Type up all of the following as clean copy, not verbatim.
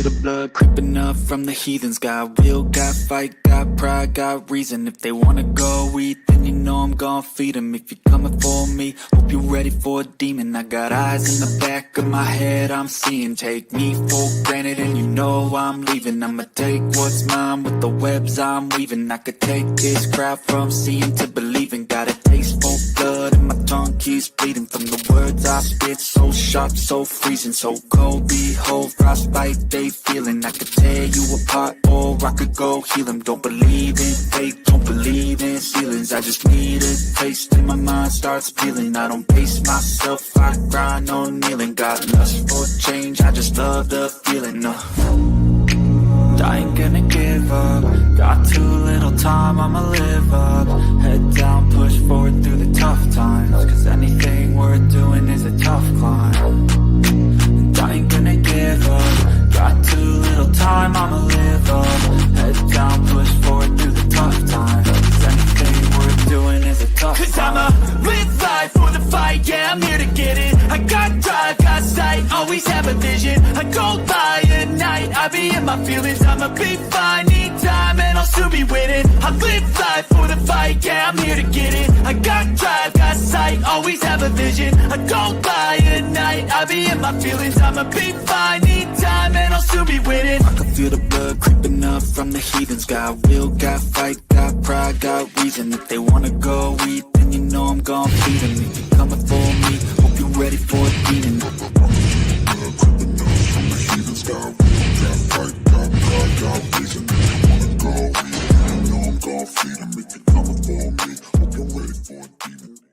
feel the blood creeping up from the heathens. Got will, got fight, got pride, got reason. If they wanna go eat, then you know I'm gon' feed them. If you're coming for me, hope you're ready for a demon. I got eyes in the back of my head, I'm seeing. Take me for granted and you know I'm leaving. I'ma take what's mine with the webs I'm weaving. I could take this crowd from seeing to believing. Got a taste for blood and my tongue keeps bleeding. From the words I spit, so sharp, so freezing. So cold, behold, frostbite they feeling. I could tear you apart or I could go heal them. Don't believe in fate, don't believe in ceilings. I just need a taste and my mind starts peeling. I don't pace myself, I grind on kneeling. Got lust for change, I just love the feeling. I ain't gonna give up. Got too little time, I'ma live up. Head down, push forward through the tough times. Cause anything worth doing is a tough climb. And I ain't gonna give up. Got too little time, I'ma live up. Head down, push forward through the tough times. Cause anything worth doing is a tough climb. Cause I'ma live life for the fight, yeah, I'm here to get it. I got drive, got sight, always have a vision. I go by at night, I be in my feelings. I'ma be fine, need time, and I'll soon be winning. I live life for the fight, yeah, I'm here to get it. I got drive, got sight, always have a vision. I go by at night, I be in my feelings. I'ma be fine, need time, and I'll soon be winning. I can feel the blood creeping up from the heathens. Got will, got fight, got pride, got reason. If they wanna go eat, then you know I'm gon' feed them. If you're coming for me, hope you're ready for a demon. Creeping up from the heathens. Got will, got fight, got pride, got reason. If you wanna go eat, then you know I'm gon' feed them. If you're coming for me, hope you're ready for a demon.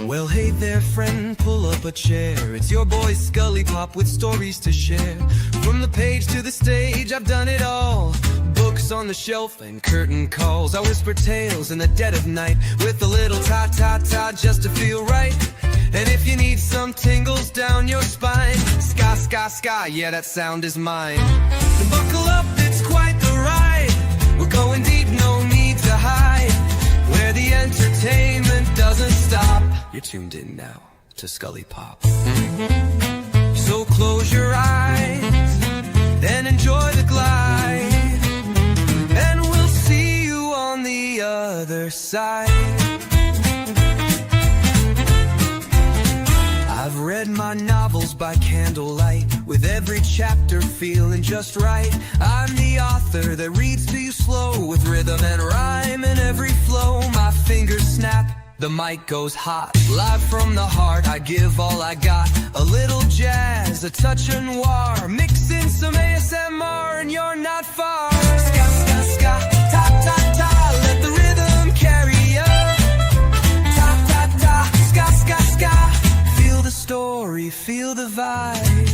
Well, hey there, friend, pull up a chair. It's your boy Scully Pop with stories to share. From the page to the stage, I've done it all. Books on the shelf and curtain calls. I whisper tales in the dead of night with a little ta-ta-ta just to feel right. And if you need some tingles down your spine, ska, ska, ska, yeah, that sound is mine. So buckle up, it's quite the ride. We're going deep, no need to hide. Where the entertainment doesn't stop. You're tuned in now to Scully Pop. So close your eyes, then enjoy the glide. And we'll see you on the other side. I've read my novels by candlelight with every chapter feeling just right. I'm the author that reads to you slow, with rhythm and rhyme in every flow. My fingers snap, the mic goes hot. Live from the heart, I give all I got. A little jazz, a touch of noir, mix in some ASMR and you're not far. Ska, ska, ska, ta, ta, ta, let the rhythm carry ya. Ta, ta, ta, ska, ska, ska, feel the story, feel the vibe.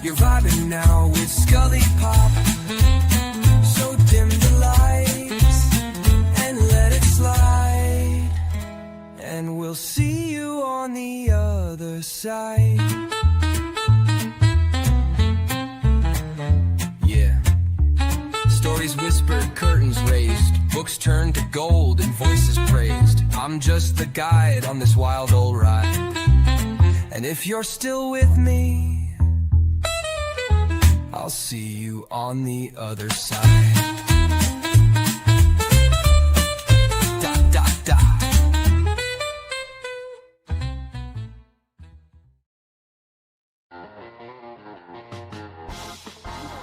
You're vibing now with Scully Pop. So dim the lights and let it slide, and we'll see you on the other side. Yeah. Stories whispered, curtains raised, books turned to gold and voices praised. I'm just the guide on this wild old ride, and if you're still with me, I'll see you on the other side. Da, da, da.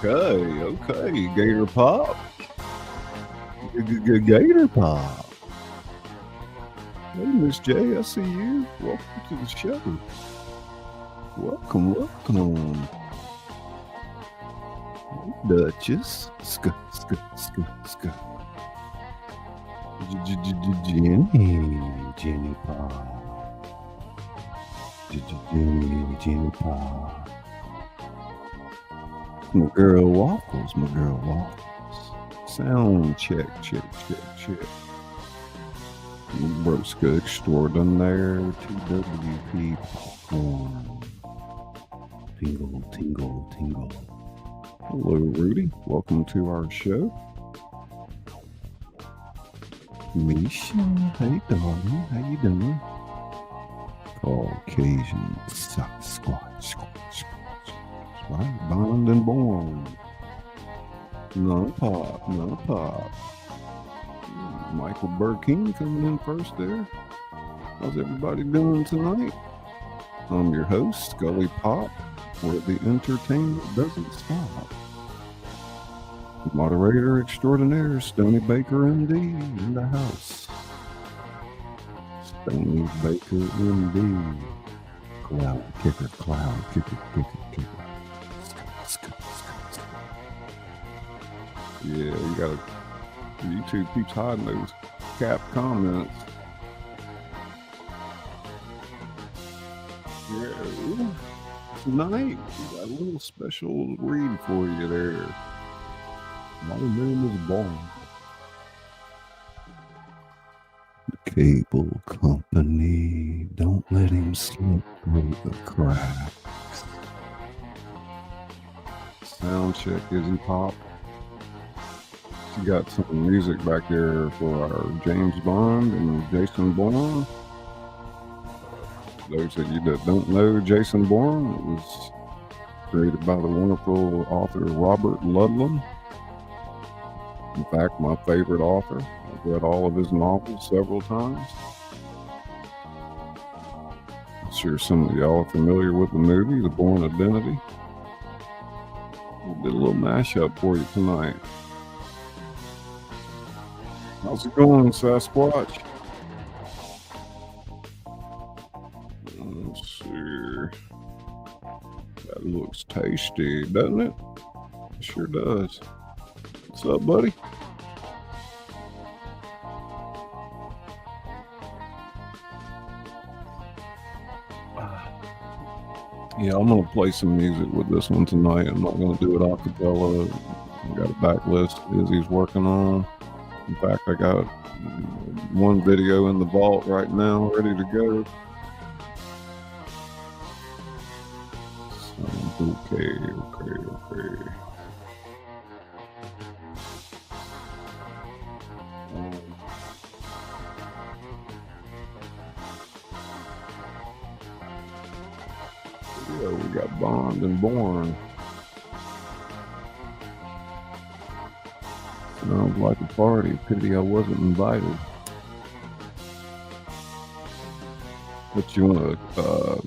Okay, Gator Pop. Gator Pop. Hey, Miss J, I see you. Welcome to the show. Welcome. Duchess. Jenny Pop. Jenny Pop. My girl Waffles. Sound check. Broska extraordinaire, TWP popcorn. Tingle. Hello, Rudy. Welcome to our show. Misha, hey, darling. How you doing? Caucasian Sasquatch. Right? Bond and Bourne. None pop. Michael Burking coming in first there. How's everybody doing tonight? I'm your host, Scully Pop, where the entertainment doesn't stop. Moderator extraordinaire, Stony Baker MD, in the house. Stony Baker MD. Cloud kicker. Yeah, you gotta. YouTube keeps hiding those cap comments. Yeah, tonight we got a little special read for you there. My name is Bourne. The cable company, don't let him slip through the cracks. Sound check, Izzy Pop. She got some music back there for our James Bond and Jason Bourne. Those of you that don't know Jason Bourne, it was created by the wonderful author Robert Ludlum. In fact, my favorite author. I've read all of his novels several times. I'm sure some of y'all are familiar with the movie, The Bourne Identity. We did a little mashup for you tonight. How's it going, Sasquatch? Let's see. That looks tasty, doesn't it? It sure does. What's up, buddy? Yeah, I'm gonna play some music with this one tonight. I'm not gonna do it a cappella. I got a backlist Izzy's working on. In fact, I got one video in the vault right now, ready to go. So, okay. Yeah, we got Bond and Bourne. Sounds like a party. Pity I wasn't invited. What you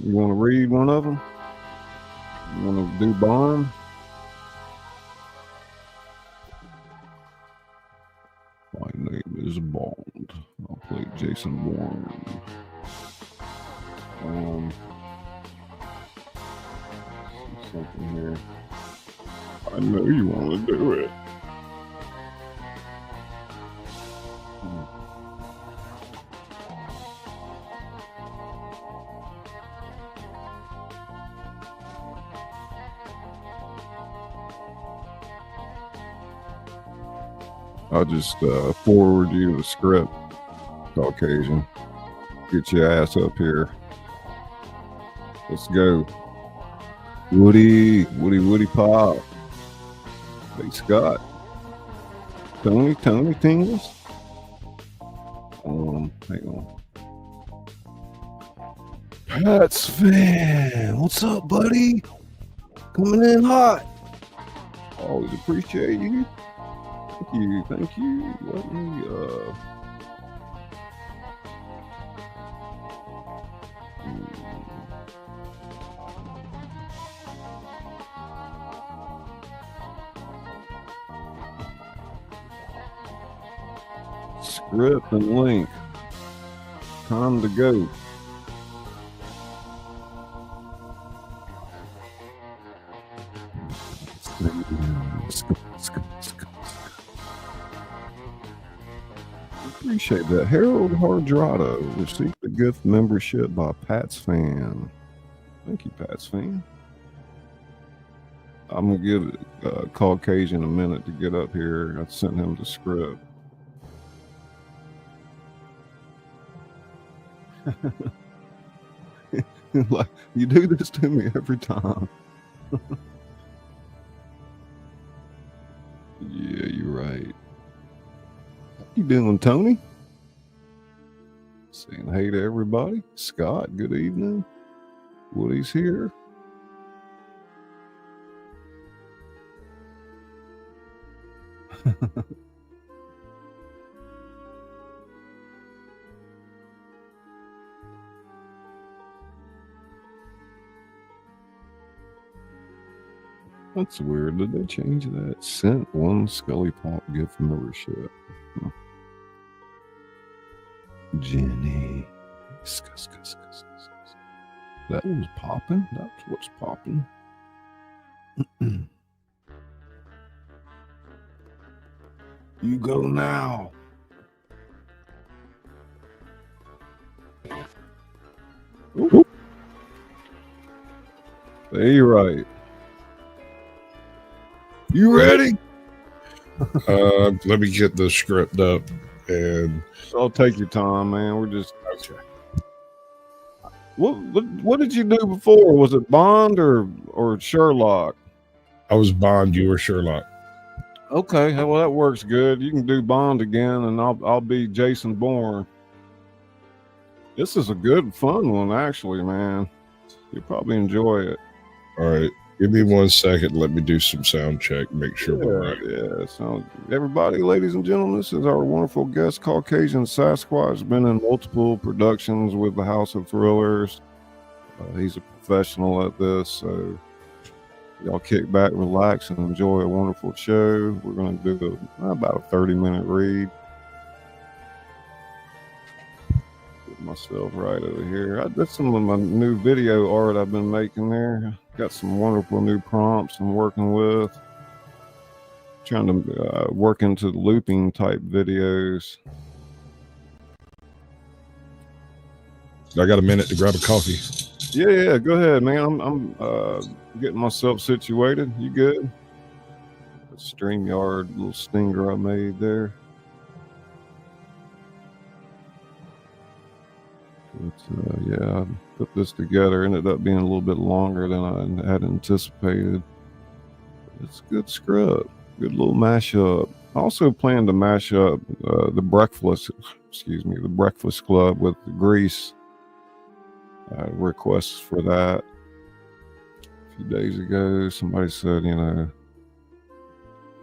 wanna read one of them? You wanna do Bond? My name is Bond. I'll play Jason Bourne. Something here. I know you want to do it. I'll just forward you the script, Caucasian. Get your ass up here. Let's go. Woody Pop. Hey, Scott. Tony Tingles. Hang on. Pats fan. What's up, buddy? Coming in hot. Always appreciate you. Thank you. Let me script and link. Time to go. Appreciate that. Harold Hardrado received a gift membership by Pat's Fan. Thank you, Pat's Fan. I'm gonna give Caucasian a minute to get up here. I sent him the script. Like, you do this to me every time. Yeah, you're right. How you doing, Tony? Saying hey to everybody. Scott, good evening. Woody's here. That's weird. Did they change that? Sent one Scully Pop gift membership. Jenny. That was popping. That's what's popping. You go now. Ooh. There you're right. You ready? Let me get the script up, and I'll take your time, man. We're just okay. What did you do before? Was it Bond or Sherlock? I was Bond. You were Sherlock. Okay, well that works good. You can do Bond again, and I'll be Jason Bourne. This is a good, fun one, actually, man. You'll probably enjoy it. All right. Give me 1 second. Let me do some sound check. Make sure we're right. Yeah. So, everybody, ladies and gentlemen, this is our wonderful guest, Caucasian Sasquatch. Been in multiple productions with the House of Thrillers. He's a professional at this. So, y'all kick back, relax, and enjoy a wonderful show. We're going to do about a 30-minute read. Get myself right over here. That's some of my new video art I've been making there. Got some wonderful new prompts I'm working with. Trying to work into looping type videos. I got a minute to grab a coffee. Yeah, go ahead, man. I'm getting myself situated. You good? The StreamYard little stinger I made there. But, yeah, I put this together. Ended up being a little bit longer than I had anticipated. It's a good scrub. Good little mashup. I also plan to mash up the Breakfast Club with the Grease. Requests for that. A few days ago, somebody said,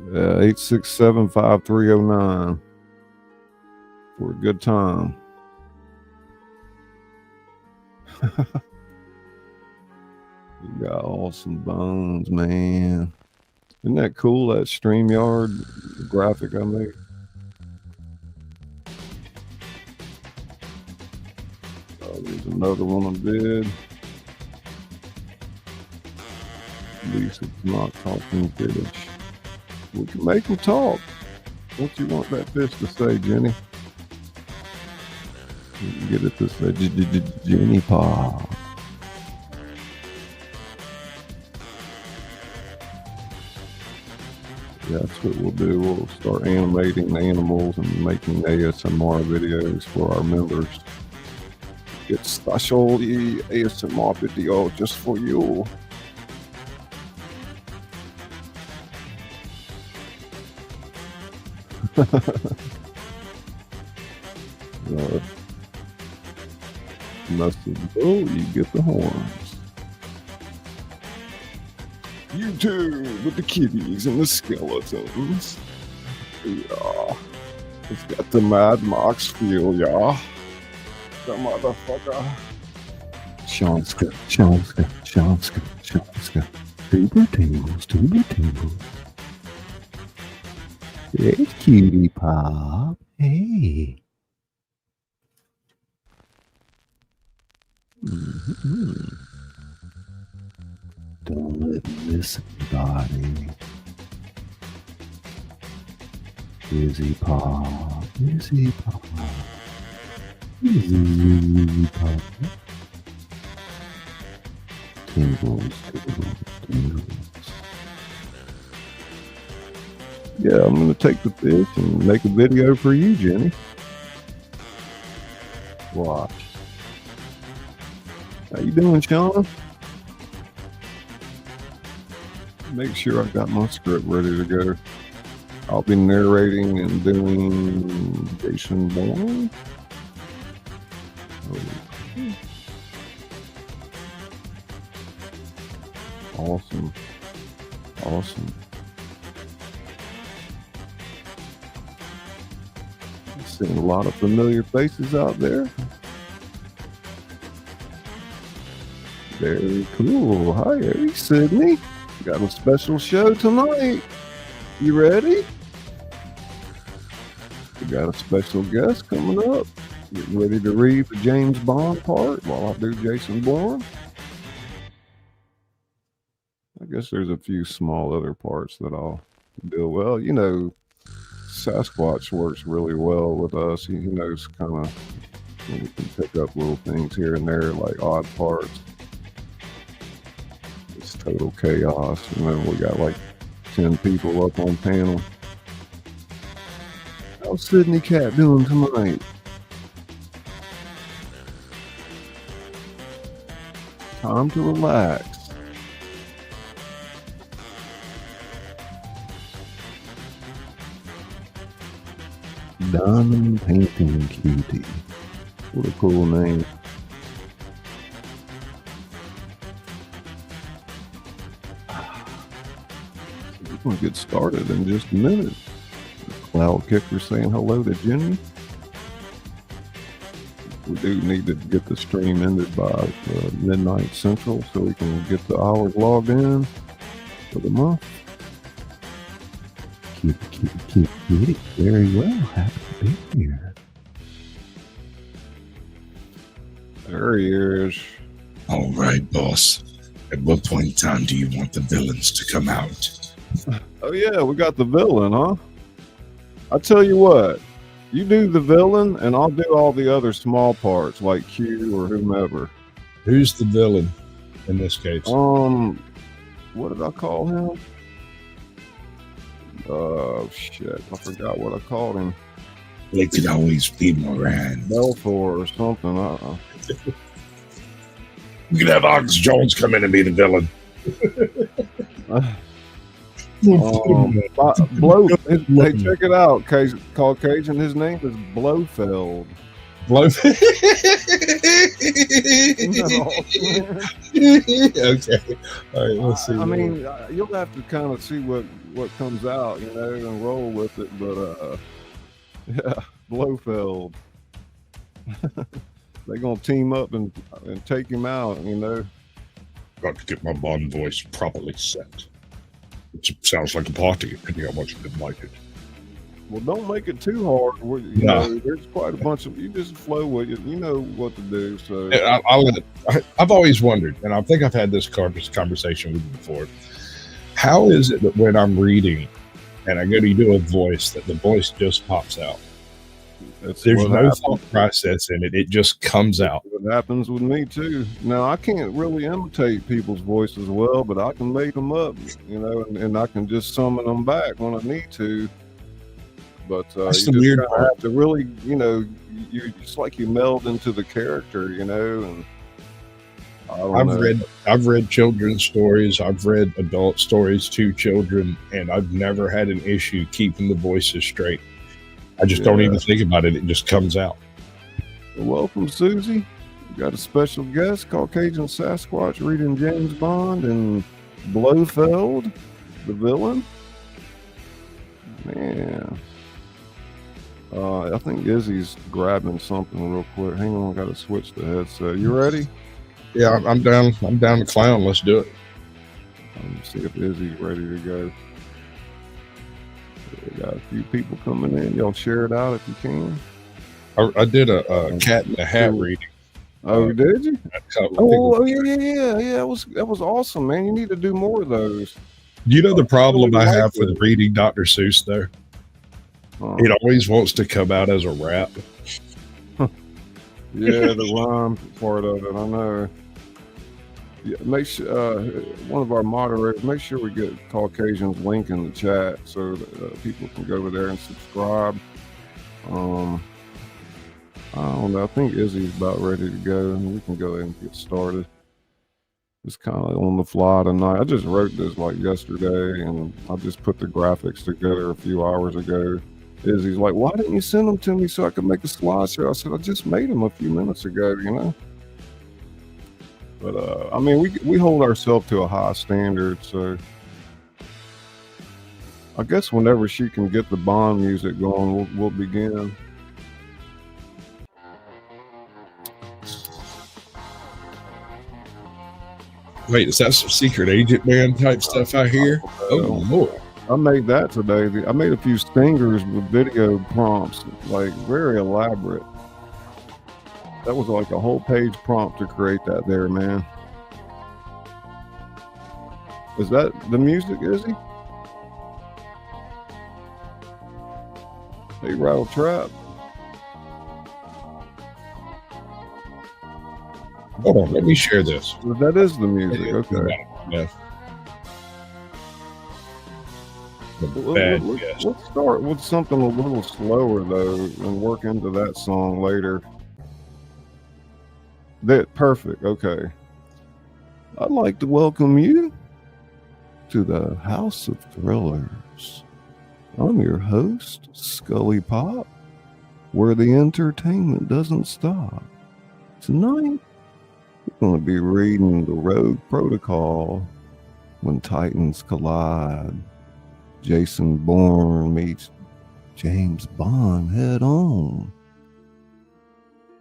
8675309 for a good time. You got awesome bones, man. Isn't that cool? That StreamYard graphic I made. There's another one I did. At least it's not talking fish. We can make them talk. What you want that fish to say, Jenny? You can get it to say Jenny Paw. Yeah, that's what we'll do. We'll start animating animals and making ASMR videos for our members. Get special ASMR video just for you. Message. Oh, you get the horns. You too, with the kitties and the skeletons. Yeah. It's got the Mad Max feel, yeah. The motherfucker. Shanska. Tuber tables. It's Cutie Pop. Hey. Mm-hmm. Don't let me miss anybody. Izzy Pop. Izzy Pop. Izzy Pop. Tingles. Yeah, I'm gonna take the fish and make a video for you, Jenny. Watch. How you doing, Shauna? Make sure I got my script ready to go. I'll be narrating and doing Jason Bourne. Awesome. Seeing a lot of familiar faces out there. Very cool. Hi, hey, Sydney. Got a special show tonight. You ready? We got a special guest coming up. Getting ready to read the James Bond part while I do Jason Bourne. I guess there's a few small other parts that I'll do. Well, Sasquatch works really well with us. He knows kind of, we can pick up little things here and there, like odd parts. It's total chaos. We got like 10 people up on panel. How's Sydney Cat doing tonight? Time to relax. Diamond Painting Cutie. What a cool name. We're going to get started in just a minute. The Cloud Kicker saying hello to Jenny. We do need to get the stream ended by midnight central so we can get the hours logged in for the month. Cutie. Very well. Happy to be here. There he is. All right, boss. At what point in time do you want the villains to come out? Oh, yeah, we got the villain, huh? I tell you what, you do the villain, and I'll do all the other small parts, like Q or whomever. Who's the villain in this case? What did I call him? Shit, I forgot what I called him. They could always be Moran. Belfour or something. We could have Ox Jones come in and be the villain. Blow. Hey, check it out. Caucasian. His name is Blofeld. Okay. All right. Let's see. I mean, you'll have to kind of see what comes out, and roll with it. But yeah, Blofeld. They're gonna team up and take him out. Got to get my Bond voice properly set. It sounds like a party, depending on how much you didn't like it. Well, don't make it too hard. There's quite a bunch of you. Just flow with it. You know what to do. So I've always wondered, and I think I've had this conversation with you before. How is it that when I'm reading and I go to do a voice, that the voice just pops out? There's no thought process in it. It just comes out. It happens with me too. Now, I can't really imitate people's voices well, but I can make them up, and I can just summon them back when I need to. But that's you the weird part. Have to really, it's like you meld into the character, and I've read children's stories. I've read adult stories to children, and I've never had an issue keeping the voices straight. I just don't even think about it. It just comes out. Well, welcome, Susie. We got a special guest, Caucasian Sasquatch, reading James Bond and Blofeld, the villain. Man. I think Izzy's grabbing something real quick. Hang on, I got to switch the headset. You ready? Yeah, I'm down. I'm down to clown. Let's do it. Let me see if Izzy's ready to go. We got a few people coming in. Y'all share it out if you can. I did a cat in the hat reading. Oh, did you? Yeah. That was awesome, man. You need to do more of those. You know the problem I have with reading Dr. Seuss, though? It always wants to come out as a rap. Yeah, the rhyme part of it, I know. Yeah, make sure one of our moderators, make sure we get Caucasian's link in the chat so that people can go over there and subscribe. I don't know. I think Izzy's about ready to go, and we can go ahead and get started. It's kind of on the fly tonight. I just wrote this like yesterday, and I just put the graphics together a few hours ago. Izzy's like, why didn't you send them to me so I could make a slideshow? I said, I just made them a few minutes ago, But, I mean, we hold ourselves to a high standard, so I guess whenever she can get the Bond music going, we'll begin. Wait, is that some secret agent man type stuff I hear? Oh, Lord. I made that today. I made a few stingers with video prompts, like very elaborate. That was like a whole page prompt to create that there, man. Is that the music, Izzy? Hey, Rattle Trap. Hold on, let me share this. That is the music, okay. Yeah. Let's start with something a little slower, though, and work into that song later. Perfect, okay. I'd like to welcome you to the House of Thrillers. I'm your host, Scully Pop, where the entertainment doesn't stop. Tonight, we're going to be reading The Rogue Protocol, When Titans Collide. Jason Bourne meets James Bond head on.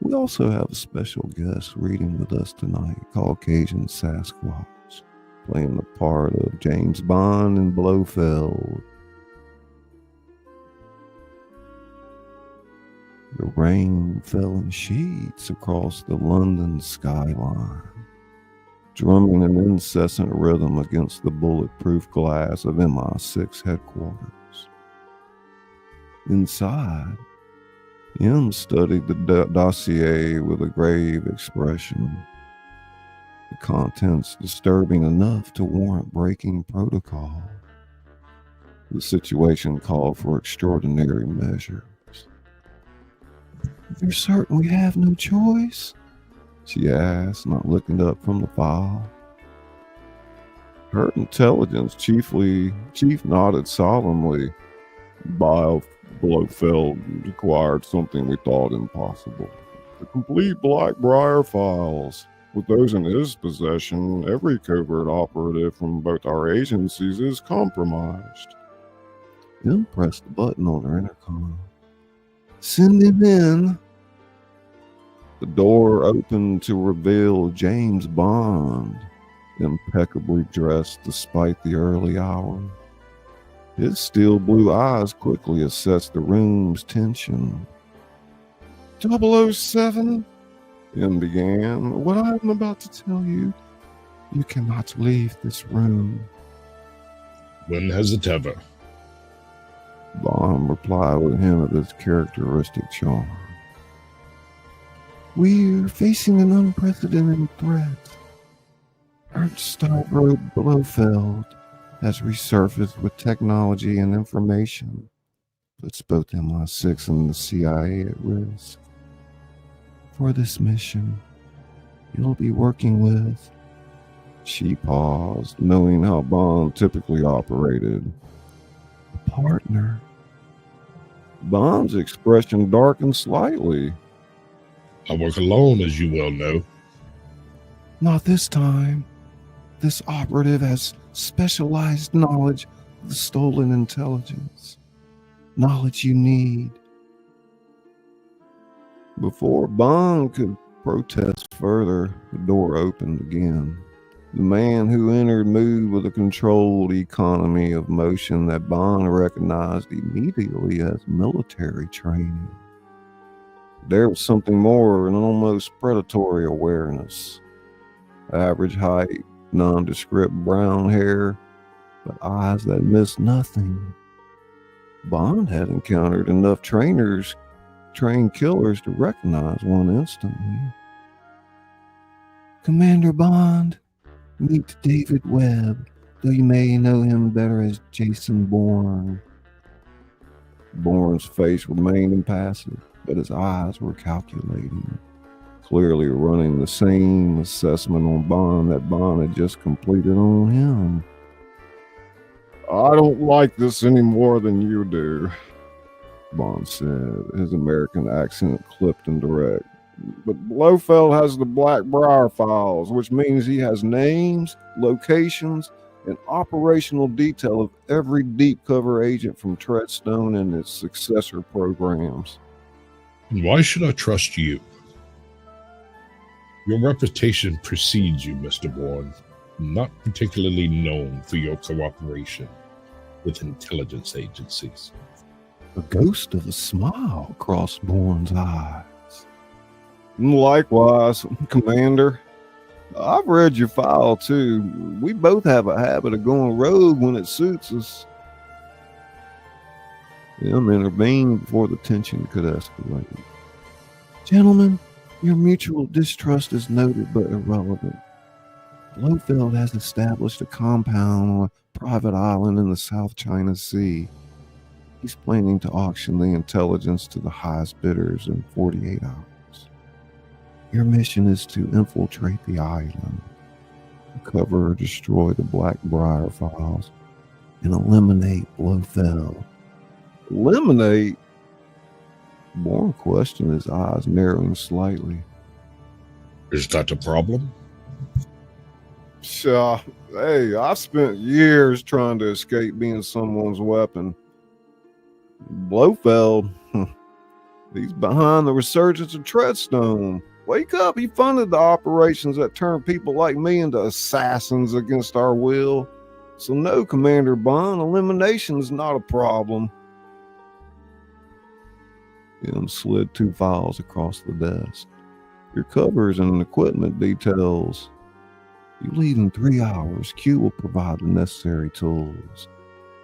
We also have a special guest reading with us tonight, Caucasian Sasquatch, playing the part of James Bond in Blofeld. The rain fell in sheets across the London skyline, drumming an incessant rhythm against the bulletproof glass of MI6 headquarters. Inside, M studied the dossier with a grave expression. The contents disturbing enough to warrant breaking protocol. The situation called for extraordinary measures. You're certain we have no choice? She asked, not looking up from the file. Her intelligence chief nodded solemnly. Blofeld required something we thought impossible. The complete Blackbriar files. With those in his possession, every covert operative from both our agencies is compromised. Then pressed the button on her intercom. Send him in. The door opened to reveal James Bond, impeccably dressed despite the early hour. His steel blue eyes quickly assessed the room's tension. 007, M began. What I am about to tell you, you cannot leave this room. When has it ever? Bond replied with a hint of his characteristic charm. We're facing an unprecedented threat. Ernst Stavro Blofeld has resurfaced with technology and information, puts both MI6 and the CIA at risk. For this mission, you'll be working with... She paused, knowing how Bond typically operated. A partner. Bond's expression darkened slightly. I work alone, as you well know. Not this time. This operative has specialized knowledge of the stolen intelligence. Knowledge you need. Before Bond could protest further, the door opened again. The man who entered moved with a controlled economy of motion that Bond recognized immediately as military training. There was something more, an almost predatory awareness. Average height, nondescript brown hair, but eyes that missed nothing. Bond had encountered enough trained killers to recognize one instantly. Commander Bond, meet David Webb, though you may know him better as Jason Bourne. Bourne's face remained impassive, but his eyes were calculating, clearly running the same assessment on Bond that Bond had just completed on him. I don't like this any more than you do, Bond said, his American accent clipped and direct. But Blofeld has the Blackbriar files, which means he has names, locations, and operational detail of every deep cover agent from Treadstone and its successor programs. Why should I trust you? Your reputation precedes you, Mr. Bourne, not particularly known for your cooperation with intelligence agencies. A ghost of a smile crossed Bourne's eyes. Likewise, Commander. I've read your file, too. We both have a habit of going rogue when it suits us. M intervened before the tension could escalate. Gentlemen, your mutual distrust is noted but irrelevant. Blofeld has established a compound on a private island in the South China Sea. He's planning to auction the intelligence to the highest bidders in 48 hours. Your mission is to infiltrate the island, recover or destroy the Blackbriar files, and eliminate Blofeld. Eliminate? Bourne questioned, his eyes narrowing slightly. Is that a problem? Sure. Hey, I've spent years trying to escape being someone's weapon. Blofeld, he's behind the resurgence of Treadstone. Wake up, he funded the operations that turned people like me into assassins against our will. So no, Commander Bond, elimination is not a problem. M slid 2 files across the desk. Your covers and equipment details. You leave in 3 hours. Q will provide the necessary tools.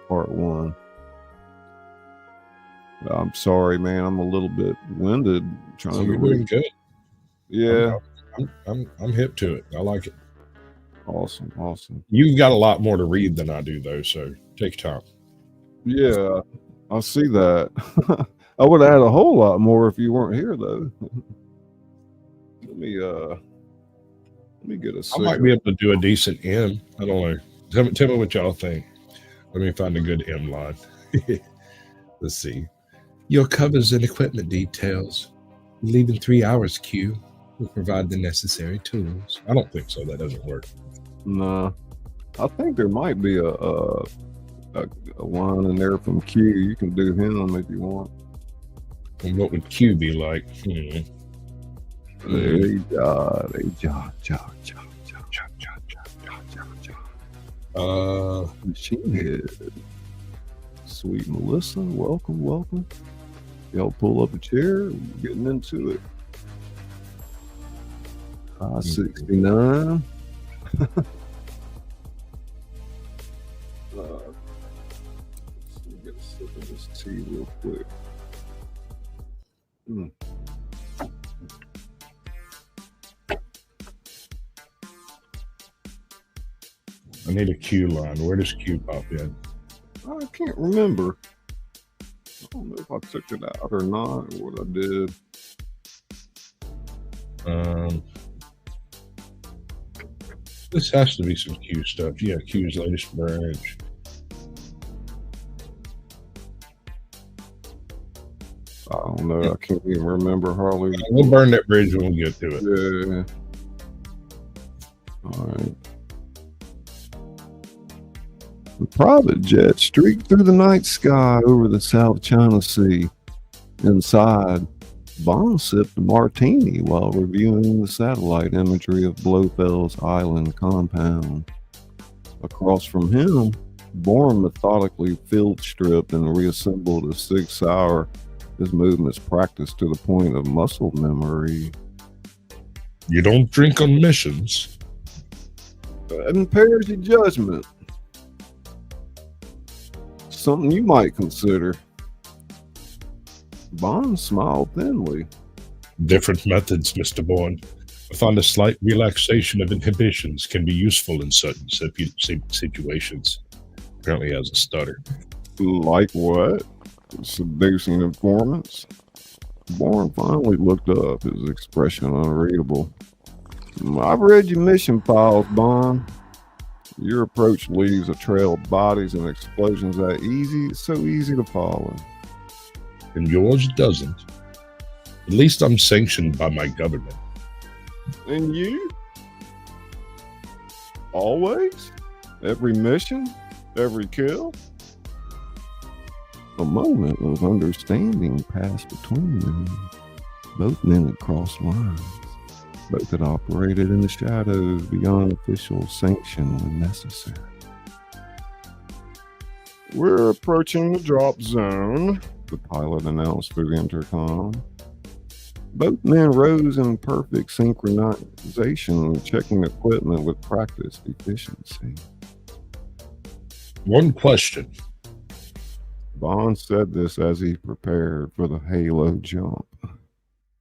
Part 1. I'm sorry, man. I'm a little bit winded trying to You're doing read. good. Yeah. I'm hip to it. I like it. Awesome, awesome. You've got a lot more to read than I do, though, so take your time. Yeah, I see that. I would have had a whole lot more if you weren't here, though. Let me get a I second. might be able to do a decent M. I don't know. Tell me what y'all think. Let me find a good M line. Let's see. Your covers and equipment details. Leave in 3 hours, Q. We'll provide the necessary tools. I don't think so. That doesn't work. Nah, I think there might be a line in there from Q. You can do him if you want. And what would Q be like? Machine Head. Sweet Melissa, welcome. Y'all pull up a chair. We're getting into it. 569. Let's get a sip of this tea real quick. I need a Q line. Where does Q pop in? I can't remember. I don't know if I took it out or not, or what I did. This has to be some Q stuff. Yeah, Q's latest branch. I don't know. I can't even remember hardly. We'll burn that bridge when we get to it. Yeah. All right. The private jet streaked through the night sky over the South China Sea. Inside, Bond sipped a martini while reviewing the satellite imagery of Blofeld's island compound. Across from him, Bourne methodically field stripped and reassembled a Sig Sauer, his movements practiced to the point of muscle memory. You don't drink on missions. That impairs your judgment. Something you might consider. Bond smiled thinly. Different methods, Mr. Bourne. I find a slight relaxation of inhibitions can be useful in certain situations. Apparently has a stutter. Like what? Seducing informants? Bourne finally looked up, his expression unreadable. I've read your mission files, Bond. Your approach leaves a trail of bodies and explosions that easy. It's so easy to follow. And yours doesn't. At least I'm sanctioned by my government. And you? Always? Every mission? Every kill? A moment of understanding passed between them. Both men had crossed lines. Both had operated in the shadows beyond official sanction when necessary. We're approaching the drop zone, the pilot announced through the intercom. Both men rose in perfect synchronization, checking equipment with practiced efficiency. One question. Bond said this as he prepared for the halo jump.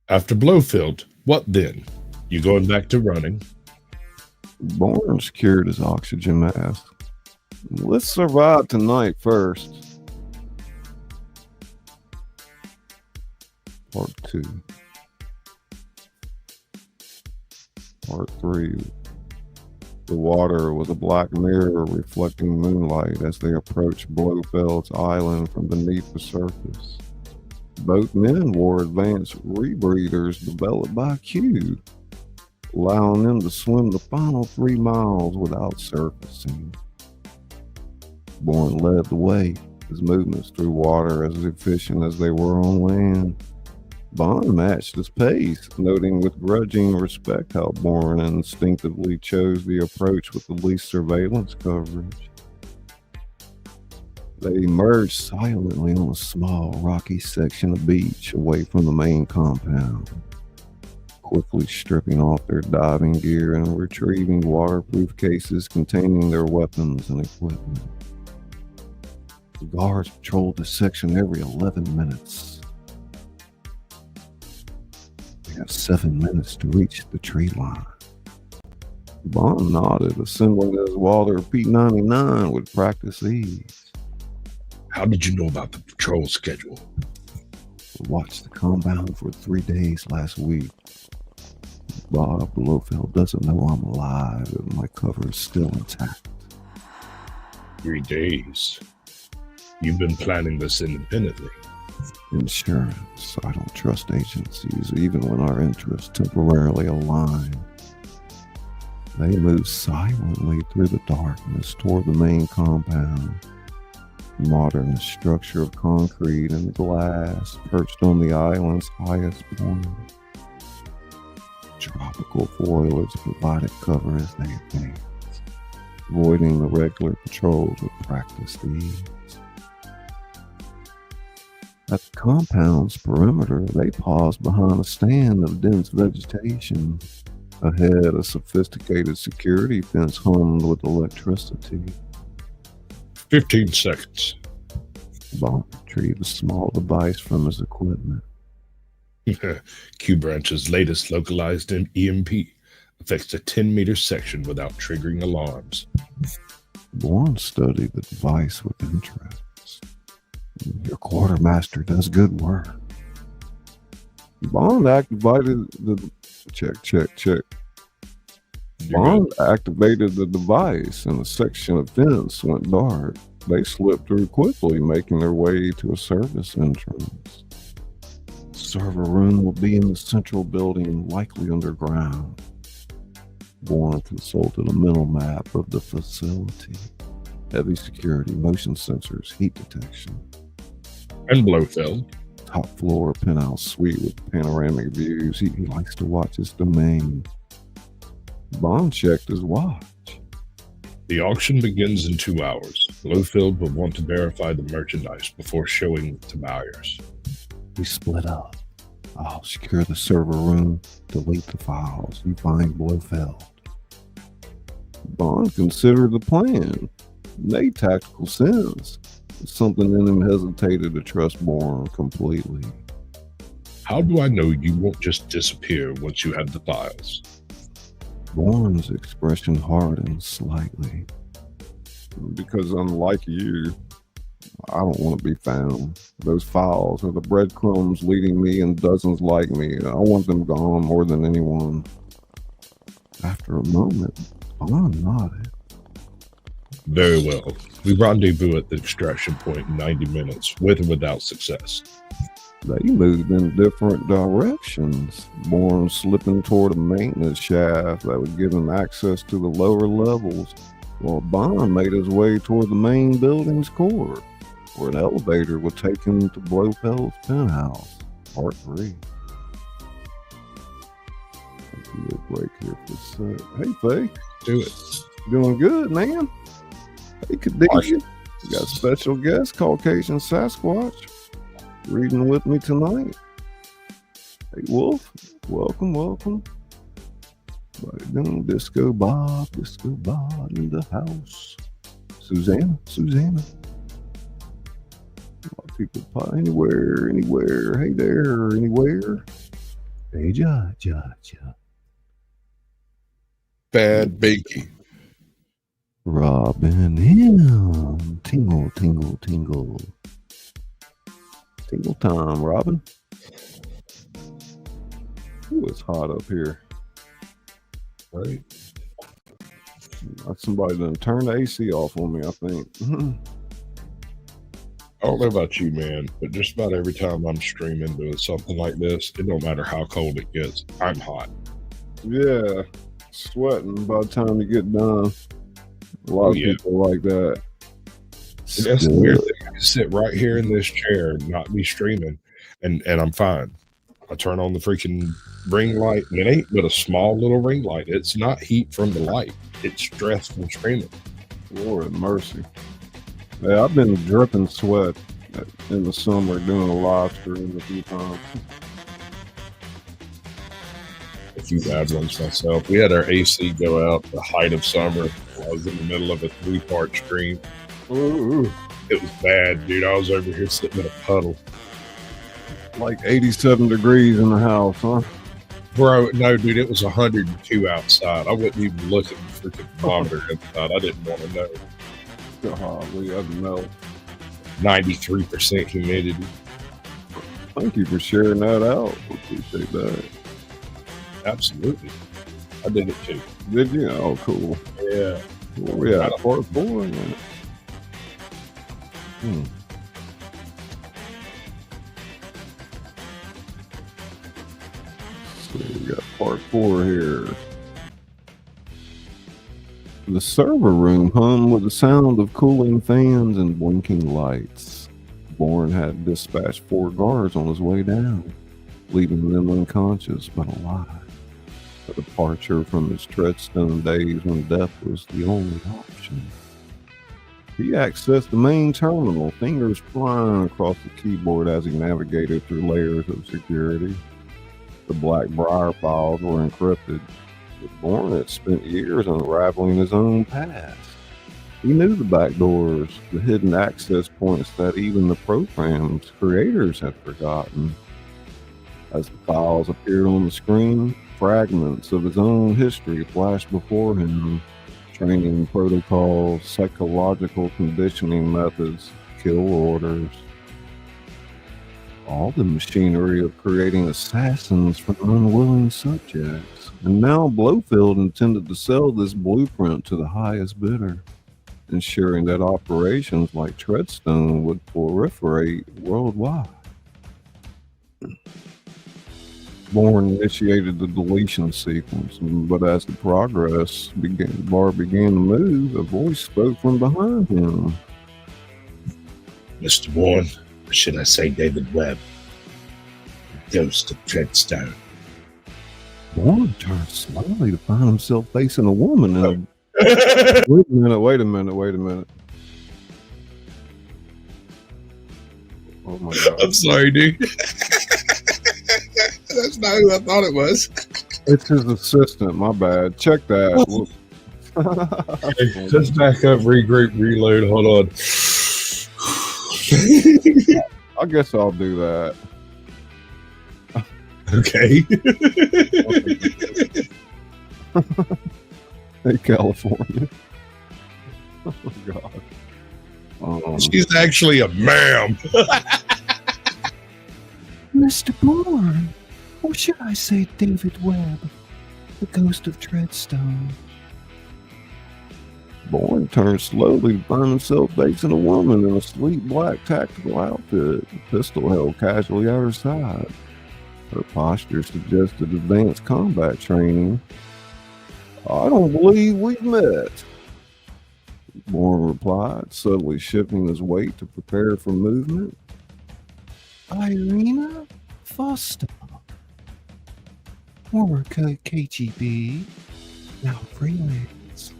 After Blofeld, what then? You going back to running? Bourne secured his oxygen mask. Let's survive tonight first. Part 2. Part 3. The water was a black mirror reflecting moonlight as they approached Blofeld's island from beneath the surface. Both men wore advanced rebreathers developed by Q, allowing them to swim the final 3 miles without surfacing. Bourne led the way, his movements through water as efficient as they were on land. Bond matched his pace, noting with grudging respect how Bourne instinctively chose the approach with the least surveillance coverage. They emerged silently on a small, rocky section of beach away from the main compound, quickly stripping off their diving gear and retrieving waterproof cases containing their weapons and equipment. The guards patrolled the section every 11 minutes. They have 7 minutes to reach the tree line. Bon nodded, assembling his Walther P99 with practice ease. How did you know about the patrol schedule? Watched the compound for 3 days last week. Bob Blofeld doesn't know I'm alive and my cover is still intact. 3 days. You've been planning this independently. Insurance. I don't trust agencies, even when our interests temporarily align. They move silently through the darkness toward the main compound. Modern structure of concrete and glass perched on the island's highest point. Tropical foliage provided cover as they advanced, avoiding the regular patrols with practiced ease. At the compound's perimeter, they paused behind a stand of dense vegetation. Ahead, a sophisticated security fence hummed with electricity. 15 seconds. Bon retrieved a small device from his equipment. Q Branch's latest localized EMP affects a 10-meter section without triggering alarms. Bourne studied the device with interest. Your quartermaster does good work. Bond activated the check. Bond activated the device and a section of fence went dark. They slipped through quickly, making their way to a service entrance. The server room will be in the central building, likely underground. Bourne consulted a mental map of the facility. Heavy security, motion sensors, heat detection. And Blofeld. Top floor penthouse suite with panoramic views. He likes to watch his domain. Bond checked his watch. The auction begins in 2 hours. Blofeld will want to verify the merchandise before showing it to buyers. We split up. I'll secure the server room, delete the files, and find Blofeld. Bond considered the plan. Made tactical sense. Something in him hesitated to trust Bourne completely. How do I know you won't just disappear once you have the files? Bourne's expression hardened slightly. Because unlike you, I don't want to be found. Those files are the breadcrumbs leading me and dozens like me. I want them gone more than anyone. After a moment, Bourne nodded. Very well. We rendezvous at the extraction point in 90 minutes, with or without success. They moved in different directions. Bourne slipping toward a maintenance shaft that would give him access to the lower levels, while Bond made his way toward the main building's core, where an elevator would take him to Blofeld's penthouse. Part 3. Let's do a break here for a sec. Hey, Faye. Do it. Doing good, man. Hey, Khadijah. We got a special guest, CaucAsian Sasquatch, reading with me tonight. Hey, Wolf. Welcome. Disco Bob in the house. Susanna. A lot of people pop anywhere. Hey there, anywhere. Hey, ja. Bad Bakey. Robin him. Tingle. Tingle time, Robin. Ooh, it's hot up here. Right. Somebody done turned the AC off on me, I think. I don't know about you, man, but just about every time I'm streaming doing something like this, it don't matter how cold it gets, I'm hot. Yeah, sweating by the time you get done. A lot of people like that. And that's the weird thing. I can sit right here in this chair and not be streaming, and I'm fine. I turn on the freaking ring light, and it ain't but a small little ring light. It's not heat from the light. It's stress from streaming. Lord mercy. Yeah, I've been dripping sweat in the summer doing a live stream a few times. A few bad ones myself. We had our AC go out at the height of summer. I was in the middle of a 3-part stream. Ooh. It was bad, dude. I was over here sitting in a puddle. Like 87 degrees in the house, huh? Bro, no, dude, it was 102 outside. I wasn't even looking for the thermometer inside. I didn't want to know. Golly, I'd melt. 93% humidity. Thank you for sharing that out. Appreciate that. Absolutely. I did it too. Did you? Oh, cool. Yeah. Where we at? Part 4? So we got part 4 here. The server room hummed with the sound of cooling fans and blinking lights. Bourne had dispatched 4 guards on his way down, leaving them unconscious but alive. A departure from his Treadstone days when death was the only option. He accessed the main terminal, fingers flying across the keyboard as he navigated through layers of security. The Blackbriar files were encrypted, but Bourne had spent years unraveling his own past. He knew the back doors, the hidden access points that even the program's creators had forgotten. As the files appeared on the screen, fragments of his own history flashed before him. Training protocols, psychological conditioning methods, kill orders. All the machinery of creating assassins from unwilling subjects. And now Blofeld intended to sell this blueprint to the highest bidder, ensuring that operations like Treadstone would proliferate worldwide. Bourne initiated the deletion sequence, but as the bar began to move, a voice spoke from behind him. Mr. Bourne, or should I say David Webb, the ghost of Treadstone. Bourne turned slowly to find himself facing a woman. And wait a minute. Oh my God. I'm sorry, dude. That's not who I thought it was. It's his assistant. My bad. Check that. Okay, just back up, regroup, reload. Hold on. I guess I'll do that. Okay. Hey, California. Oh, God. She's actually a ma'am. Mr. Bourne, or should I say David Webb, the ghost of Treadstone. Bourne turned slowly to find himself facing a woman in a sleek black tactical outfit, a pistol held casually at her side. Her posture suggested advanced combat training. I don't believe we've met, Bourne replied, subtly shifting his weight to prepare for movement. Irina Foster, former KGB, now freelance.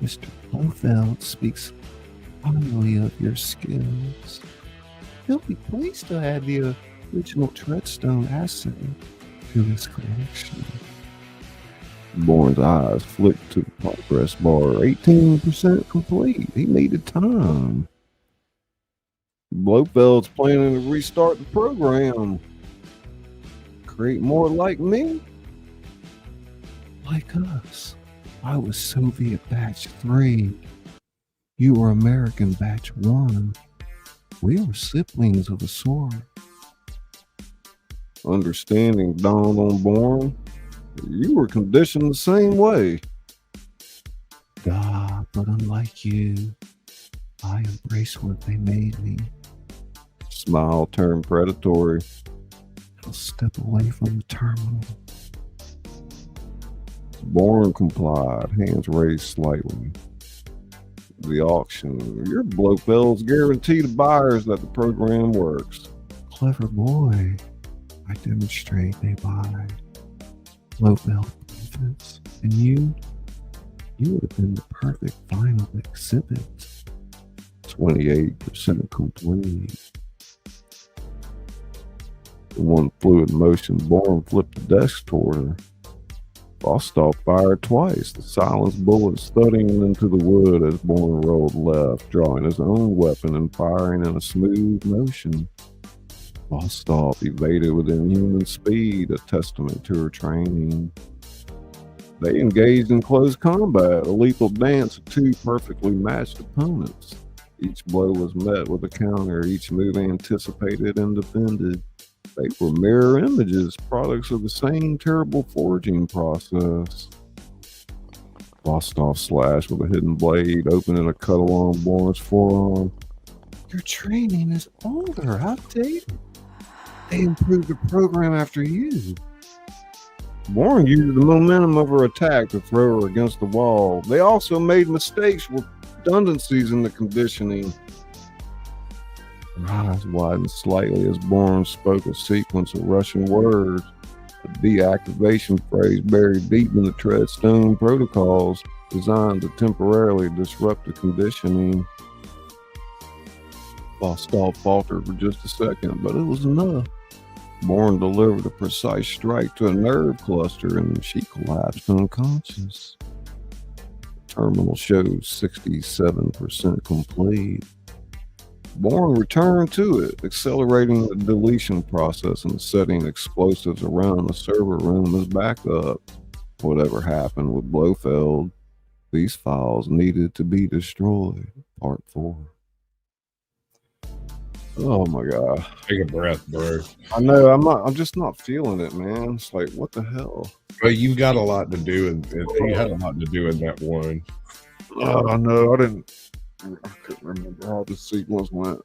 Mr. Blofeld speaks highly of your skills. He'll be pleased to add the original Treadstone asset to his collection. Bourne's eyes flicked to the progress bar. 18% complete. He needed time. Blofeld's planning to restart the program. Create more like me? Like us. I was Soviet Batch 3. You were American Batch 1. We were siblings of a sort. Understanding dawned on Bourne. You were conditioned the same way. Ah, but unlike you, I embrace what they made me. Smile turned predatory. I'll step away from the terminal. Bourne complied, hands raised slightly. The auction. Your Blofeld's guarantee to buyers that the program works. Clever boy. I demonstrate they buy. Blofeld benefits. And you would have been the perfect final exhibit. 28% complete. In one fluid motion, Bourne flipped the desk toward her. Vostok fired twice, the silenced bullets thudding into the wood as Bourne rolled left, drawing his own weapon and firing in a smooth motion. Vostok evaded with inhuman speed, a testament to her training. They engaged in close combat, a lethal dance of two perfectly matched opponents. Each blow was met with a counter, each move anticipated and defended. They were mirror images, products of the same terrible forging process. Vostok slashed with a hidden blade, opening a cut along Bourne's forearm. Your training is older, outdated. They improved the program after you. Bourne used the momentum of her attack to throw her against the wall. They also made mistakes with redundancies in the conditioning. Her eyes widened slightly as Bourne spoke a sequence of Russian words, a deactivation phrase buried deep in the Treadstone protocols, designed to temporarily disrupt the conditioning. Vostok faltered for just a second, but it was enough. Bourne delivered a precise strike to a nerve cluster, and she collapsed unconscious. The terminal showed 67% complete. Bourne returned to it, accelerating the deletion process and setting explosives around the server room as backup. Whatever happened with Blofeld, these files needed to be destroyed. Part 4. Oh my god. Take a breath, bro. I know, I'm just not feeling it, man. It's like, what the hell? But you've got a lot to do, and you had a lot to do in that one. Oh, I know. I couldn't remember how the sequence went.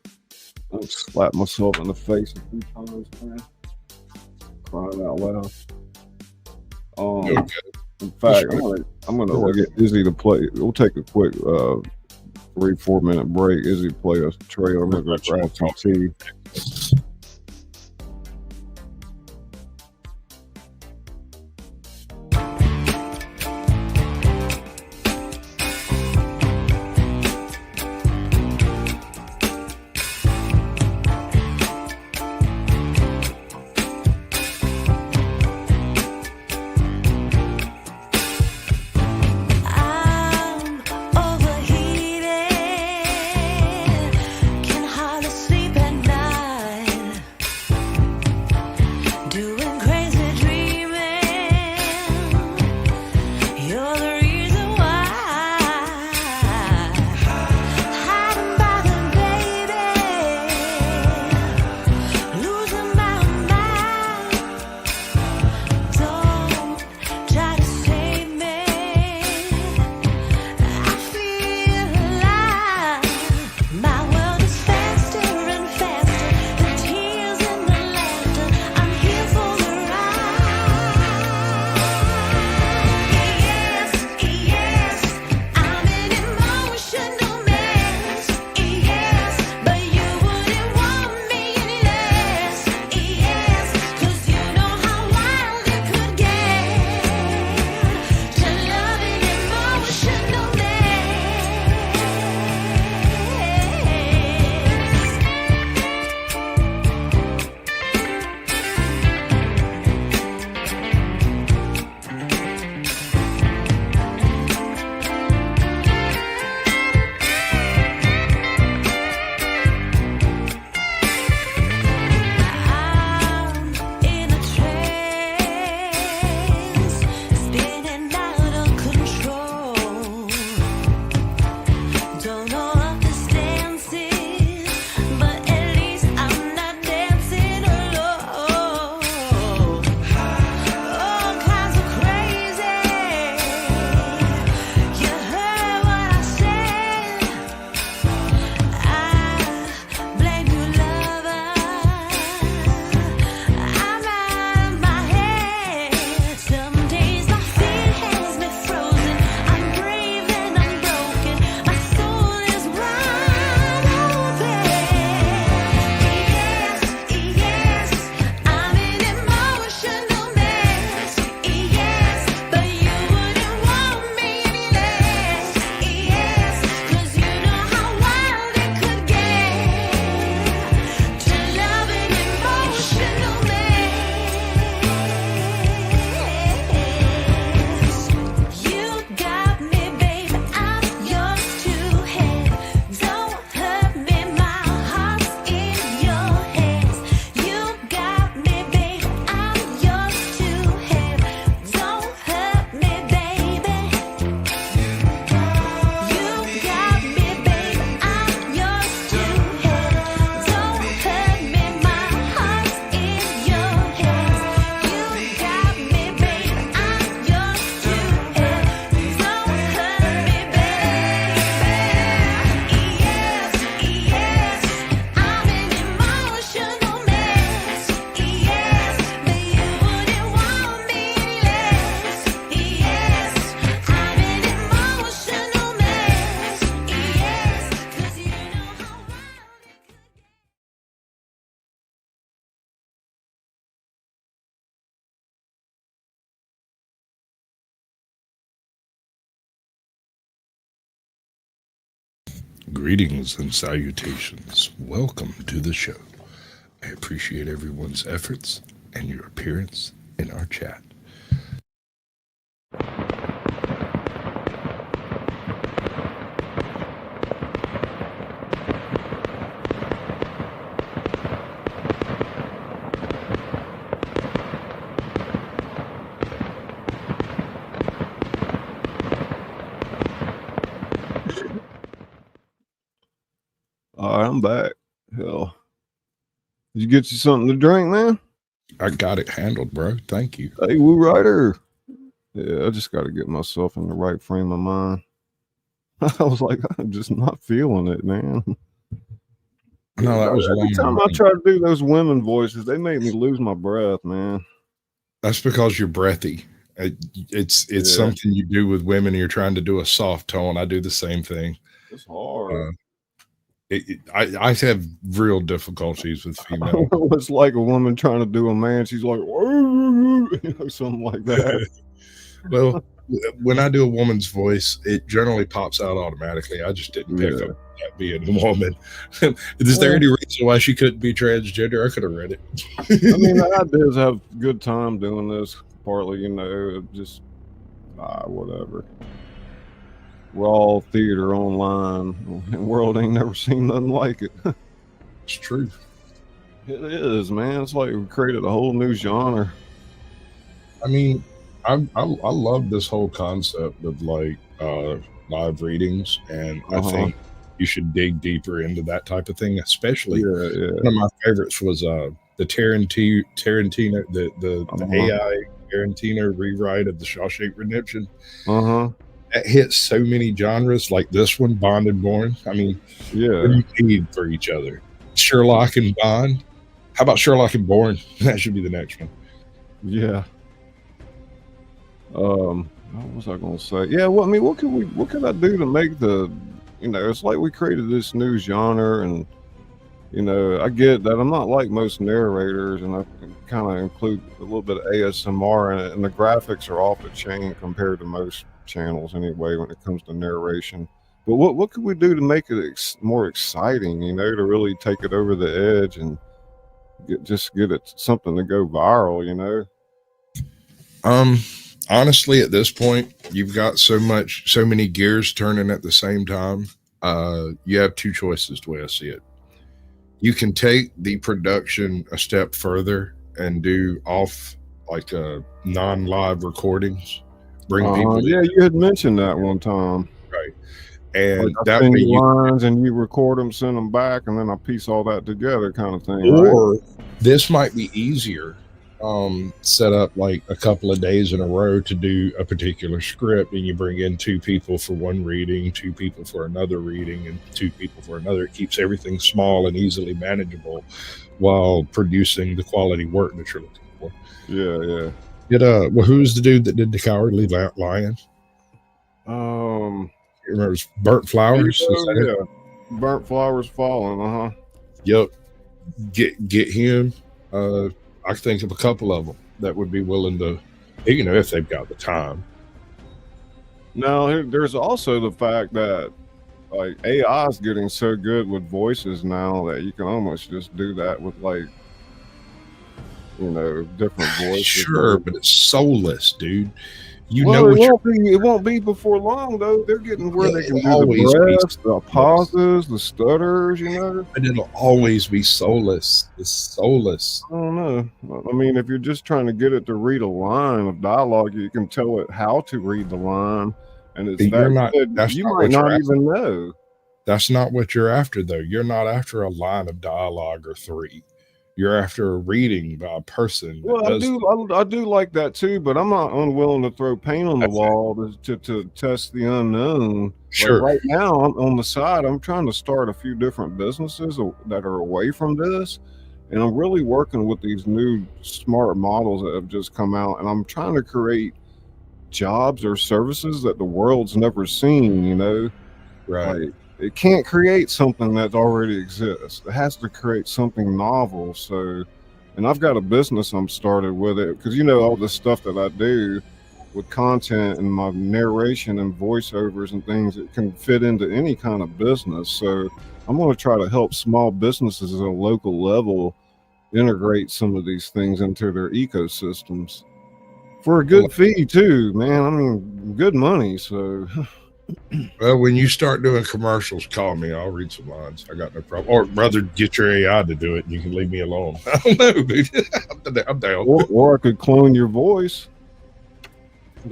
I slapped myself in the face a few times, man. Crying out loud. Okay. In fact, I'm gonna get Izzy to play. We'll take a quick 3-4 minute break. Izzy play a trailer. I'm gonna go grab some tea. I'm overheated, can hardly sleep at night. Greetings and salutations. Welcome to the show. I appreciate everyone's efforts and your appearance in our chat. All right, I'm back. Hell, did you get you something to drink, man? I got it handled, bro. Thank you. Hey, Woo Rider. Yeah, I just got to get myself in the right frame of mind. I was like, I'm just not feeling it, man. No, that was every time I try to do those women voices, they make me lose my breath, man. That's because you're breathy. It's something you do with women. You're trying to do a soft tone. I do the same thing. It's hard. I have real difficulties with female. It's like a woman trying to do a man. She's like, something like that. Well, when I do a woman's voice, it generally pops out automatically. I just didn't pick up that being a woman. Is there any reason why she couldn't be transgender? I could have read it. I mean, I did have a good time doing this. Partly, just whatever. Raw theater online. The world ain't never seen nothing like it. It's true. It is, man. It's like we created a whole new genre. I mean, I love this whole concept of like live readings, and I think you should dig deeper into that type of thing. Especially one of my favorites was the Tarantino, the AI Tarantino rewrite of the Shawshank Redemption. That hits so many genres, like this one, Bond and Bourne. I mean, what do you need for each other? Sherlock and Bond. How about Sherlock and Bourne? That should be the next one. Yeah. What was I going to say? Yeah. Well, I mean, what could I do to make the, it's like we created this new genre, and I get that I'm not like most narrators, and I kind of include a little bit of ASMR in it, and the graphics are off the chain compared to most channels anyway when it comes to narration. But what could we do to make it more exciting, to really take it over the edge and get it something to go viral, Honestly, at this point, you've got so many gears turning at the same time. You have two choices the way I see it. You can take the production a step further and do non-live recordings. Bring people. Yeah, you had mentioned that one time. Right. And like that way you lines and you record them, send them back, and then I piece all that together kind of thing. Or this might be easier. Set up like a couple of days in a row to do a particular script, and you bring in 2 people for one reading, 2 people for another reading, and 2 people for another. It keeps everything small and easily manageable while producing the quality work that you're looking for. Yeah. Who's the dude that did The Cowardly Lion? Remember, it's Burnt Flowers. Burnt Flowers Falling. Yep. Get him. I think of a couple of them that would be willing to, if they've got the time. Now, there's also the fact that like AI is getting so good with voices now that you can almost just do that with different voices. Sure, but it's soulless, dude. It won't be before long though. They're getting where they can do the breaths, the pauses, the stutters, And it'll always be soulless. It's soulless. I don't know. I mean, if you're just trying to get it to read a line of dialogue, you can tell it how to read the line, and it's you might not even know. That's not what you're after, though. You're not after a line of dialogue or 3. You're after a reading by a person. Well, I do like that too, but I'm not unwilling to throw paint on the wall to test the unknown. Sure. Like right now, I'm on the side. I'm trying to start a few different businesses that are away from this, and I'm really working with these new smart models that have just come out, and I'm trying to create jobs or services that the world's never seen. Right. Like, it can't create something that already exists. It has to create something novel. So, and I've got a business I'm started with it because all the stuff that I do, with content and my narration and voiceovers and things, it can fit into any kind of business. So I'm going to try to help small businesses at a local level integrate some of these things into their ecosystems for a good fee too, man. I mean, good money. So well, when you start doing commercials, call me. I'll read some lines. I got no problem. Or rather, get your AI to do it and you can leave me alone. I don't know, dude. I'm down. Or I could clone your voice.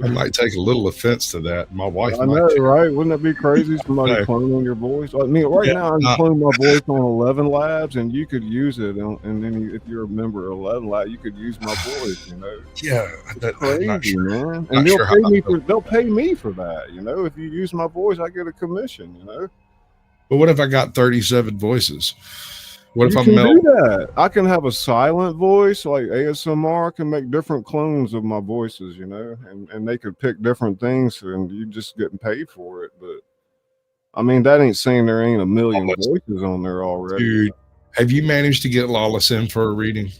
I might take a little offense to that. My wife I might know, too. right? Wouldn't that be crazy? Somebody No. cloning your voice. I mean, right now I'm cloning my voice on 11 Labs, and you could use it. And then if you're a member of 11 Labs, you could use my voice. You know, Yeah, crazy, not sure. man. Not And sure how they'll pay me for that. You know, if you use my voice, I get a commission. You know. But what if I got 37 voices? What if You I'm can Mel? do that. I can have a silent voice, like ASMR. I can make different clones of my voices, you know, and they could pick different things, and you just getting paid for it. But I mean, that ain't saying there ain't a million voices on there already. Dude, have you managed to get Lawless in for a reading?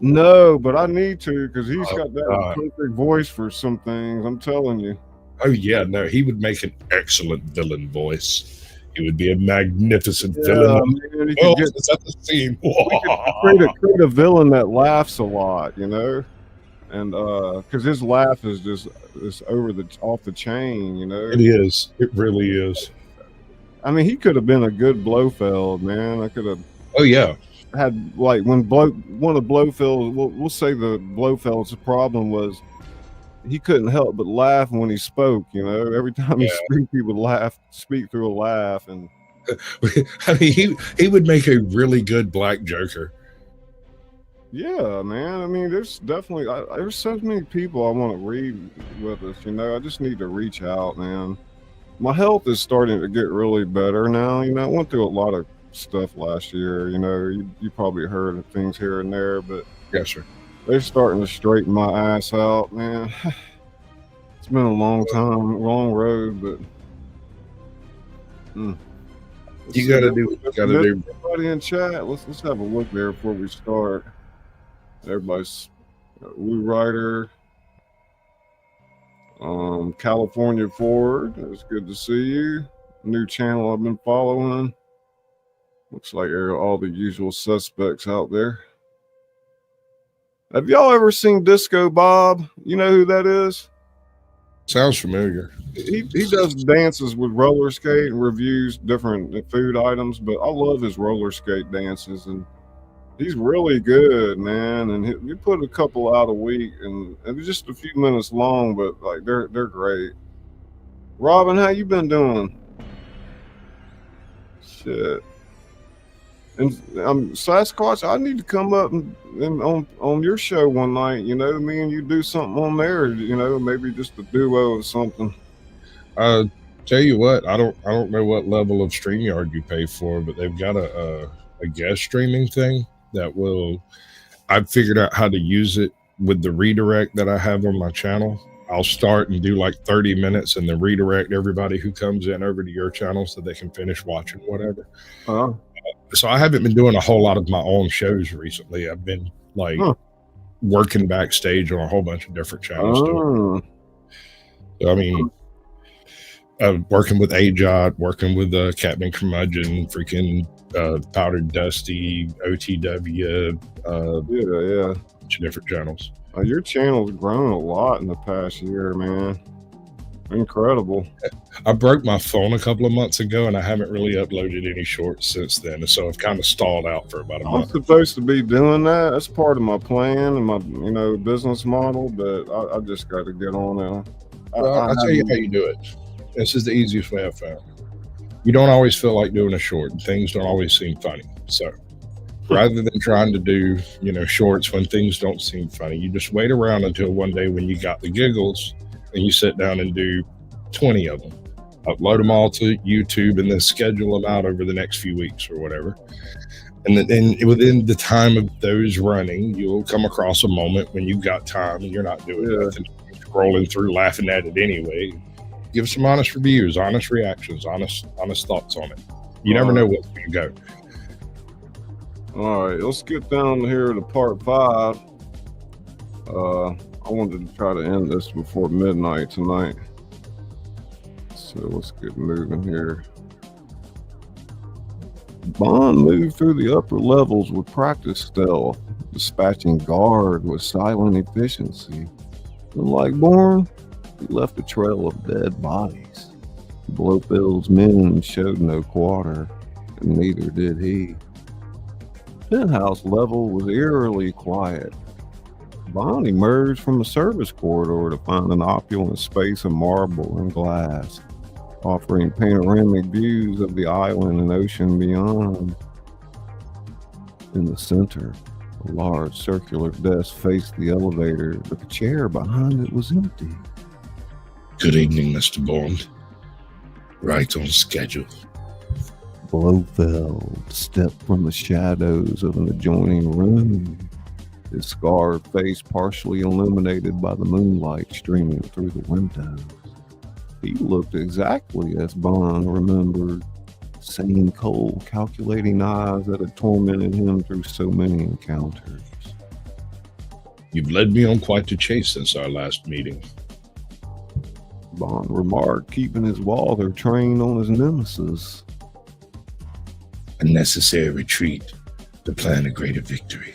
No, but I need to, because he's got that God. perfect voice for some things. I'm telling you. Oh yeah, no, he would make an excellent villain voice. He would be a magnificent villain. Man, Oh, is that the scene? create a villain that laughs a lot, you know, and because his laugh is just off the chain, you know. It is. It really is. I mean, he could have been a good Blofeld, man. I could have. Oh yeah. Had like when one of Blofeld's, we'll say the Blofeld's problem was he couldn't help but laugh when he spoke. You know, every time he speak, he would speak through a laugh, and I mean, he would make a really good Black Joker. yeah, man. I mean, there's definitely there's so many people I want to read with us. You know, I just need to reach out, man. My health is starting to get really better now. You know, I went through a lot of stuff last year. You know, you probably heard of things here and there, but yes, sir. They're starting to straighten my ass out, man. It's been a long time, long road, but you got to do what you got to do. Everybody in chat, let's have a look there before we start. Everybody's Woo Rider, California Ford. It's good to see you. New channel I've been following. Looks like all the usual suspects out there. Have y'all ever seen Disco Bob? You know who that is? Sounds familiar. He does dances with roller skate and reviews different food items, but I love his roller skate dances, and he's really good, man. And he put a couple out a week, and it's just a few minutes long, but like they're great. Robin, how you been doing? Shit. And Sasquatch, I need to come up and on your show one night, you know, me and you do something on there, you know, maybe just a duo or something. Tell you what, I don't know what level of StreamYard you pay for, but they've got a guest streaming thing that I've figured out how to use it with the redirect that I have on my channel. I'll start and do like 30 minutes and then redirect everybody who comes in over to your channel so they can finish watching whatever. So I haven't been doing a whole lot of my own shows recently. I've been like working backstage on a whole bunch of different channels. So, I mean, working with AJOT, working with Captain Curmudgeon, freaking Powdered Dusty, OTW, yeah, a bunch of different channels. Your channel's grown a lot in the past year, man. Incredible. I broke my phone a couple of months ago, and I haven't really uploaded any shorts since then. So I've kind of stalled out for about a month. I'm supposed to be doing that. That's part of my plan and my, business model. But I just got to get on there. I'll tell you how you do it. This is the easiest way I've found. You don't always feel like doing a short, and things don't always seem funny. So rather than trying to do, shorts when things don't seem funny, you just wait around until one day when you got the giggles. And you sit down and do 20 of them, upload them all to YouTube, and then schedule them out over the next few weeks or whatever. And then within the time of those running, you'll come across a moment when you've got time and you're not doing nothing, scrolling through, laughing at it anyway. Give some honest reviews, honest reactions, honest thoughts on it. You never know what's going to go. All right, let's get down here to part 5. I wanted to try to end this before midnight tonight. So let's get moving here. Bond moved through the upper levels with practice stealth, dispatching guard with silent efficiency. Unlike Bourne, he left a trail of dead bodies. Blofeld's men showed no quarter, and neither did he. Penthouse level was eerily quiet. Bond emerged from the service corridor to find an opulent space of marble and glass, offering panoramic views of the island and ocean beyond. In the center, a large circular desk faced the elevator, but the chair behind it was empty. Good evening, Mr. Bourne. Right on schedule. Blofeld stepped from the shadows of an adjoining room, his scarred face partially illuminated by the moonlight streaming through the windows. He looked exactly as Bond remembered, sane, cold, calculating eyes that had tormented him through so many encounters. You've led me on quite a chase since our last meeting. Bond remarked, keeping his Walther trained on his nemesis. A necessary retreat to plan a greater victory.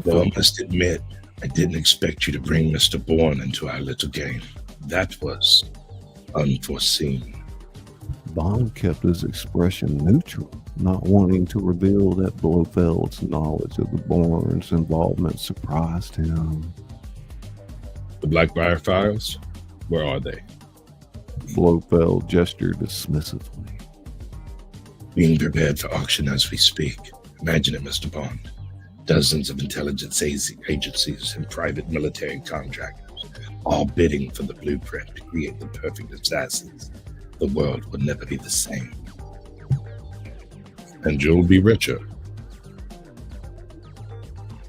Though I must admit, I didn't expect you to bring Mr. Bourne into our little game. That was unforeseen. Bond kept his expression neutral, not wanting to reveal that Blofeld's knowledge of the Bourne's involvement surprised him. The Blackbriar files? Where are they? Blofeld gestured dismissively. Being prepared for auction as we speak. Imagine it, Mr. Bond. Dozens of intelligence agencies and private military contractors, all bidding for the blueprint to create the perfect assassins. The world will never be the same. And you'll be richer.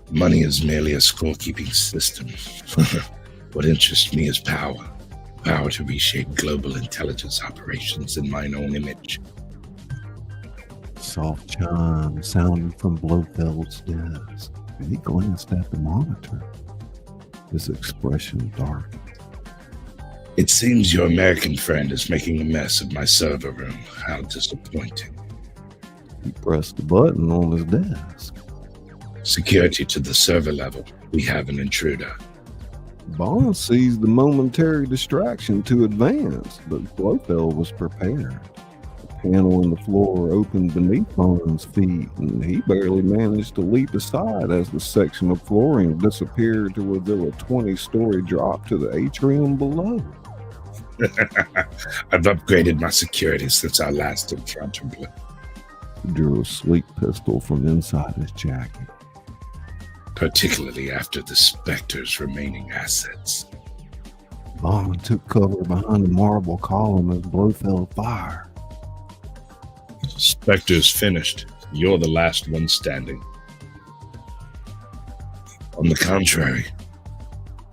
Money is merely a scorekeeping system. What interests me is power. Power to reshape global intelligence operations in mine own image. Soft chime sounded from Blofeld's desk, and he glanced at the monitor. His expression darkened. It seems your American friend is making a mess of my server room. How disappointing. He pressed the button on his desk. Security to the server level. We have an intruder. Bond seized the momentary distraction to advance, but Blofeld was prepared. The panel in the floor opened beneath Bond's feet, and he barely managed to leap aside as the section of flooring disappeared to reveal a 20-story drop to the atrium below. I've upgraded my security since our last encounter. He drew a sleek pistol from inside his jacket. Particularly after the Spectre's remaining assets. Bond took cover behind the marble column as Blofeld fired. Spectre's finished. You're the last one standing. On the contrary,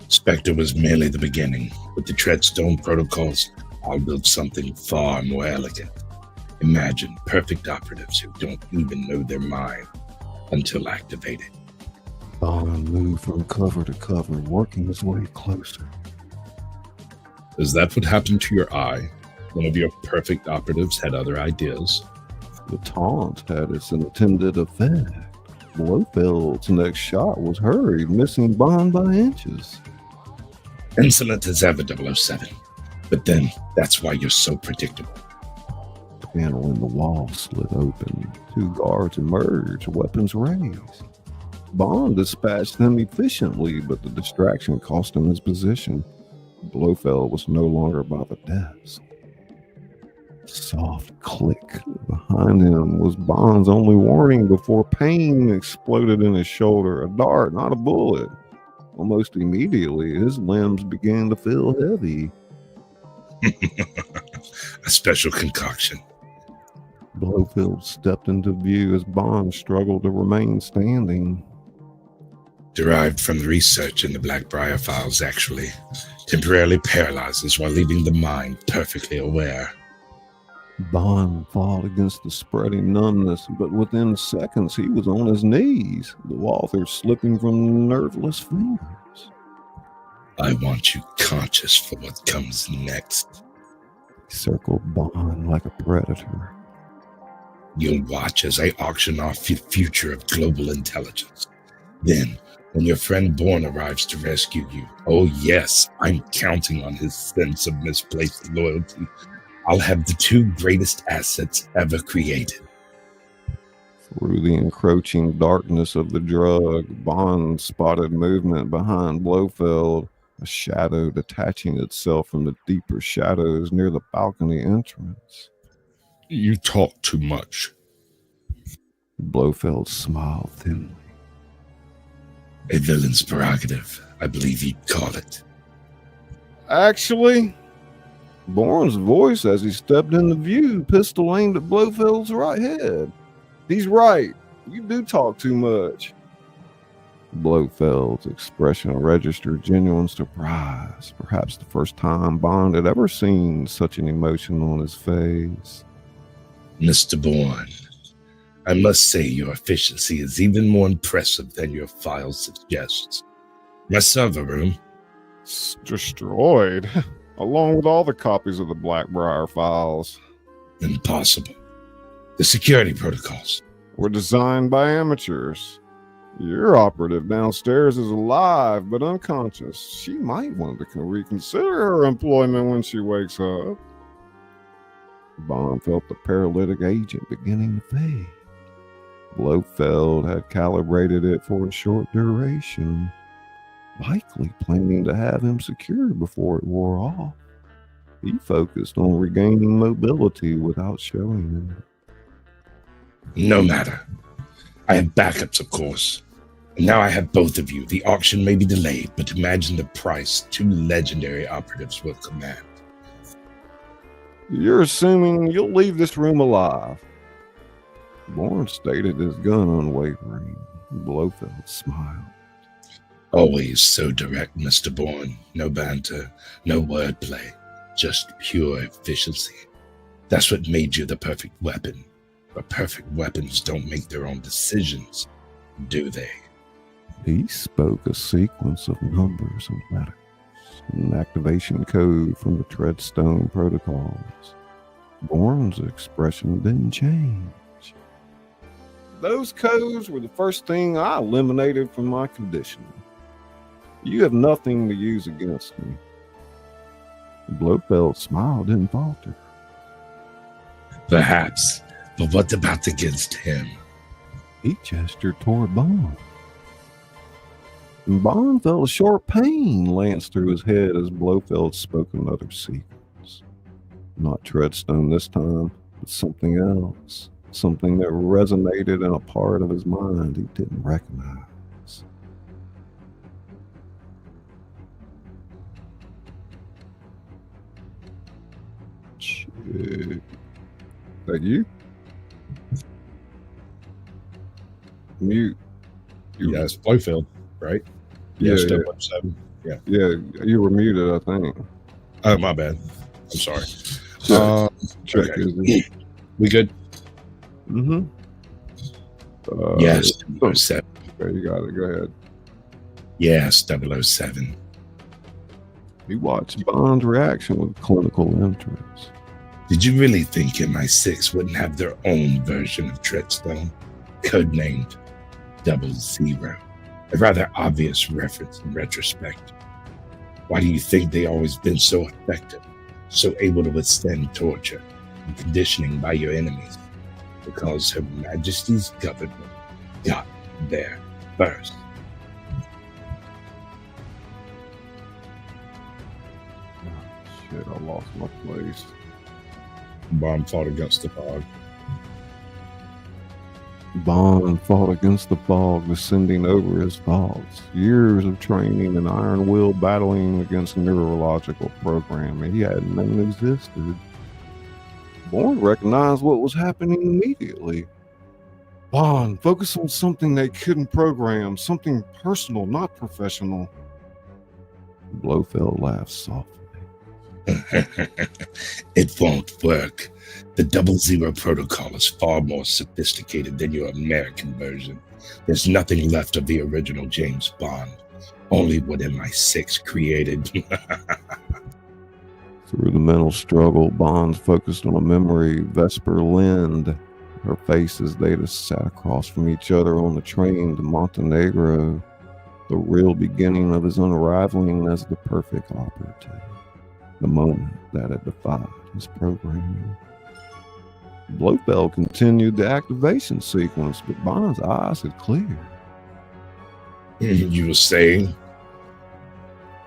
Spectre was merely the beginning. With the Treadstone protocols, I'll build something far more elegant. Imagine perfect operatives who don't even know their mind until activated. Bond moved from cover to cover, working his way closer. Is that what happened to your eye? One of your perfect operatives had other ideas. The taunt had its intended effect. Blofeld's next shot was hurried, missing Bond by inches. Insolent as ever, 007. But then, that's why you're so predictable. The panel in the wall slid open. Two guards emerged, weapons raised. Bond dispatched them efficiently, but the distraction cost him his position. Blofeld was no longer by the desk. Soft click behind him was Bond's only warning before pain exploded in his shoulder. A dart, not a bullet. Almost immediately, his limbs began to feel heavy. A special concoction. Blofeld stepped into view as Bond struggled to remain standing. Derived from the research in the Blackbriar files, actually. Temporarily paralyzes while leaving the mind perfectly aware. Bond fought against the spreading numbness, but within seconds he was on his knees, the author slipping from nerveless fingers. I want you conscious for what comes next. He circled Bond like a predator. You'll watch as I auction off the future of global intelligence. Then, when your friend Bourne arrives to rescue you, oh yes, I'm counting on his sense of misplaced loyalty. I'll have the two greatest assets ever created. Through the encroaching darkness of the drug, Bond spotted movement behind Blofeld, a shadow detaching itself from the deeper shadows near the balcony entrance. You talk too much. Blofeld smiled thinly. A villain's prerogative, I believe you'd call it. Actually, Bourne's voice as he stepped into view, pistol aimed at Blofeld's right head. He's right. You do talk too much. Blofeld's expression registered genuine surprise, perhaps the first time Bond had ever seen such an emotion on his face. Mr. Bourne, I must say your efficiency is even more impressive than your file suggests. My server room? Destroyed, along with all the copies of the Blackbriar files. Impossible. The security protocols were designed by amateurs. Your operative downstairs is alive but unconscious. She might want to reconsider her employment when she wakes up. Bond felt the paralytic agent beginning to fade. Blofeld had calibrated it for a short duration, likely planning to have him secured before it wore off. He focused on regaining mobility without showing it. No matter. I have backups, of course. And now I have both of you. The auction may be delayed, but imagine the price two legendary operatives will command. You're assuming you'll leave this room alive. Bourne stated his gun unwavering. Blofeld smiled. Always so direct, Mr. Bourne. No banter, no wordplay, just pure efficiency. That's what made you the perfect weapon. But perfect weapons don't make their own decisions, do they? He spoke a sequence of numbers and letters, an activation code from the Treadstone protocols. Bourne's expression didn't change. Those codes were the first thing I eliminated from my conditioning. You have nothing to use against me. Blofeld's smile didn't falter. Perhaps, but what about against him? He gestured toward Bond. Bond felt a short pain lance through his head as Blofeld spoke another sequence. Not Treadstone this time, but something else. Something that resonated in a part of his mind he didn't recognize. Shit. That you? Mute. Yeah, it's Blofeld, right? Yeah, step yeah. up 7. Yeah. Yeah, you were muted, I think. Oh, my bad. I'm sorry. Check okay. is We good? Mm-hmm. Yes, 007. Okay, you got it. Go ahead. Yes, 007. He watched Bond's reaction with clinical interest. Did you really think MI6 wouldn't have their own version of Treadstone, codenamed 00? A rather obvious reference in retrospect. Why do you think they always been so effective, so able to withstand torture and conditioning by your enemies? Because Her Majesty's government got there first. Oh, shit, I lost my place. Bond fought against the fog. Bond fought against the fog descending over his thoughts. Years of training and iron will battling against neurological programming he hadn't known existed. Bourne recognized what was happening immediately. Bond, focus on something they couldn't program, something personal, not professional. Blofeld laughed softly. It won't work. The 00 protocol is far more sophisticated than your American version. There's nothing left of the original James Bond. Only what MI6 created. Through the mental struggle, Bond focused on a memory of Vesper Lind. Her face as they sat across from each other on the train to Montenegro. The real beginning of his unraveling as the perfect operative. The moment that had defied his programming. Blofeld continued the activation sequence, but Bond's eyes had cleared. You were saying?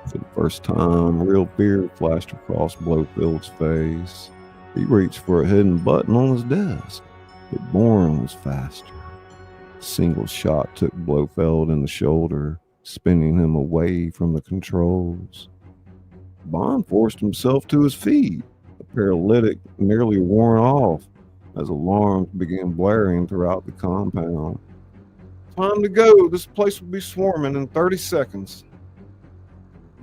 For the first time, real fear flashed across Blofeld's face. He reached for a hidden button on his desk, but Bourne was faster. A single shot took Blofeld in the shoulder, spinning him away from the controls. Bond forced himself to his feet, a paralytic nearly worn off as alarms began blaring throughout the compound. Time to go. This place will be swarming in 30 seconds.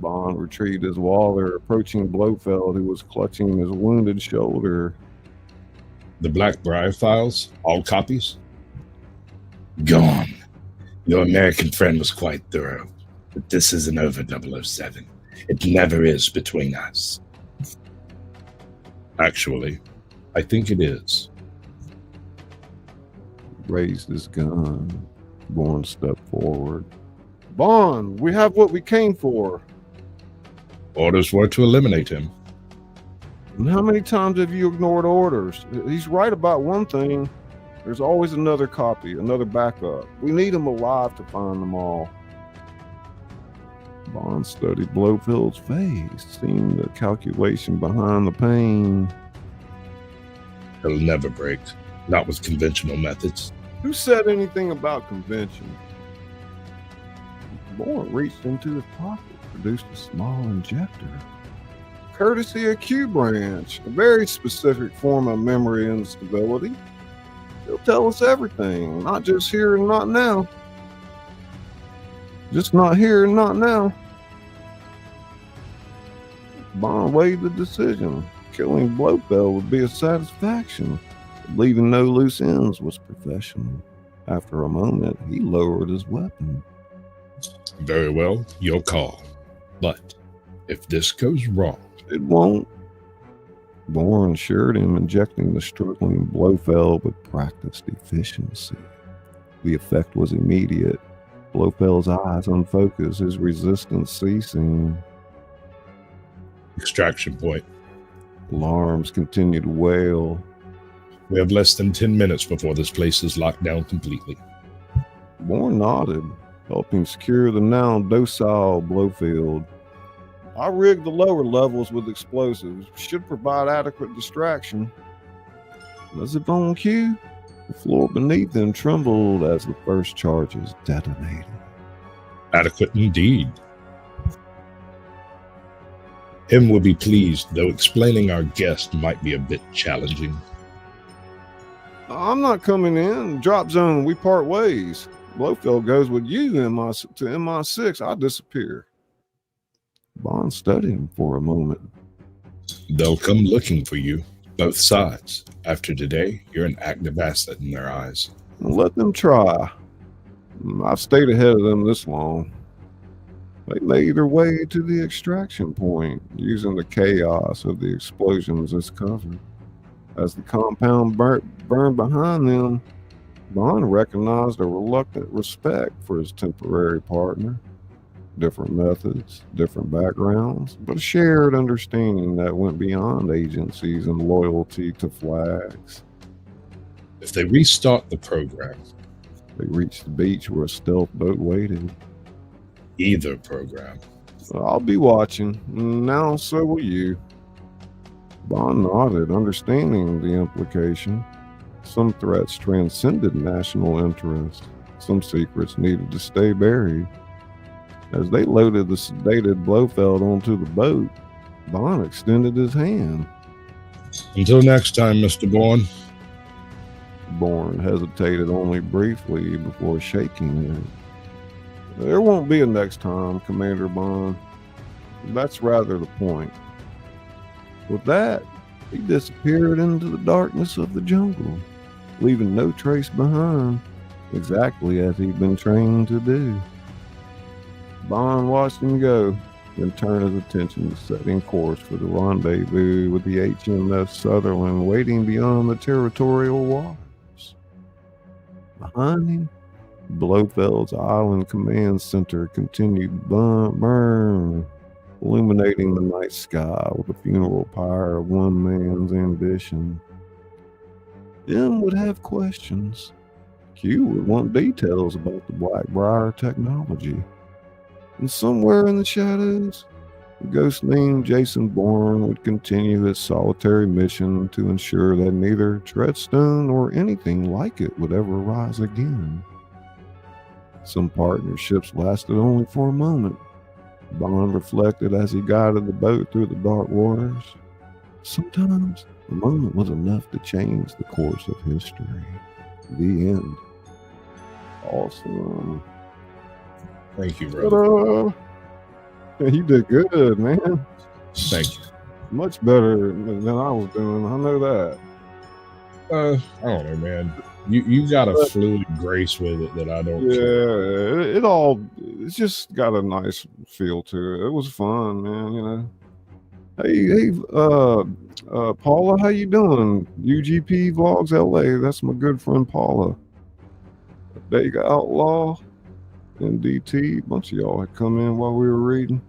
Bond retrieved his wallet, approaching Blofeld, who was clutching his wounded shoulder. The Blackbriar files? All copies? Gone. Your American friend was quite thorough, but this isn't over 007. It never is between us. Actually, I think it is. Raised his gun. Bourne stepped forward. Bond, we have what we came for. Orders were to eliminate him. And how many times have you ignored orders? He's right about one thing. There's always another copy, another backup. We need him alive to find them all. Bond studied Blofeld's face, seeing the calculation behind the pain. It'll never break. Not with conventional methods. Who said anything about convention? Bourne reached into his pocket, produced a small injector. Courtesy of Q Branch, a very specific form of memory instability. He'll tell us everything, not just here and not now. Just not here and not now. Bond weighed the decision. Killing Blofeld would be a satisfaction. Leaving no loose ends was professional. After a moment, he lowered his weapon. Very well, your call. But if this goes wrong... It won't. Bourne assured him, injecting the struggling Blofeld with practiced efficiency. The effect was immediate. Blofeld's eyes unfocused, his resistance ceasing. Extraction point. Alarms continued to wail. We have less than 10 minutes before this place is locked down completely. Bourne nodded, helping secure the now docile Blofeld. I rigged the lower levels with explosives. Should provide adequate distraction. Was it on cue? The floor beneath them trembled as the first charges detonated. Adequate indeed. M will be pleased, though explaining our guest might be a bit challenging. I'm not coming in. Drop zone, we part ways. Blofeld goes with you to MI6. I disappear. Bond studied him for a moment. They'll come looking for you, both sides. After today, you're an active asset in their eyes. Let them try. I've stayed ahead of them this long. They made their way to the extraction point, using the chaos of the explosions as cover. As the compound burned behind them, Bond recognized a reluctant respect for his temporary partner. Different methods, different backgrounds, but a shared understanding that went beyond agencies and loyalty to flags. If they restart the program... They reached the beach where a stealth boat waited. Either program. I'll be watching. Now so will you. Bond nodded, understanding the implication. Some threats transcended national interest. Some secrets needed to stay buried. As they loaded the sedated Blofeld onto the boat, Bond extended his hand. Until next time, Mr. Bourne. Bourne hesitated only briefly before shaking it. There won't be a next time, Commander Bond. That's rather the point. With that, he disappeared into the darkness of the jungle, leaving no trace behind, exactly as he'd been trained to do. Bond watched him go, then turned his attention to setting course for the rendezvous with the HMS Sutherland waiting beyond the territorial waters. Behind him, Blofeld's Island Command Center continued to burn, illuminating the night sky with the funeral pyre of one man's ambition. M would have questions. Q would want details about the Blackbriar technology. And somewhere in the shadows, a ghost named Jason Bourne would continue his solitary mission to ensure that neither Treadstone nor anything like it would ever rise again. Some partnerships lasted only for a moment. Bond reflected as he guided the boat through the dark waters. Sometimes a moment was enough to change the course of history. The end. Awesome. Thank you, brother. Yeah, you did good, man. Thank you. Much better than I was doing. I know that. I don't know, man. You got a fluid grace with it that I don't. Yeah, it's just got a nice feel to it. It was fun, man. You know. Hey, Paula, how you doing? UGP Vlogs LA. That's my good friend Paula. Big Outlaw and DT. A bunch of y'all had come in while we were reading.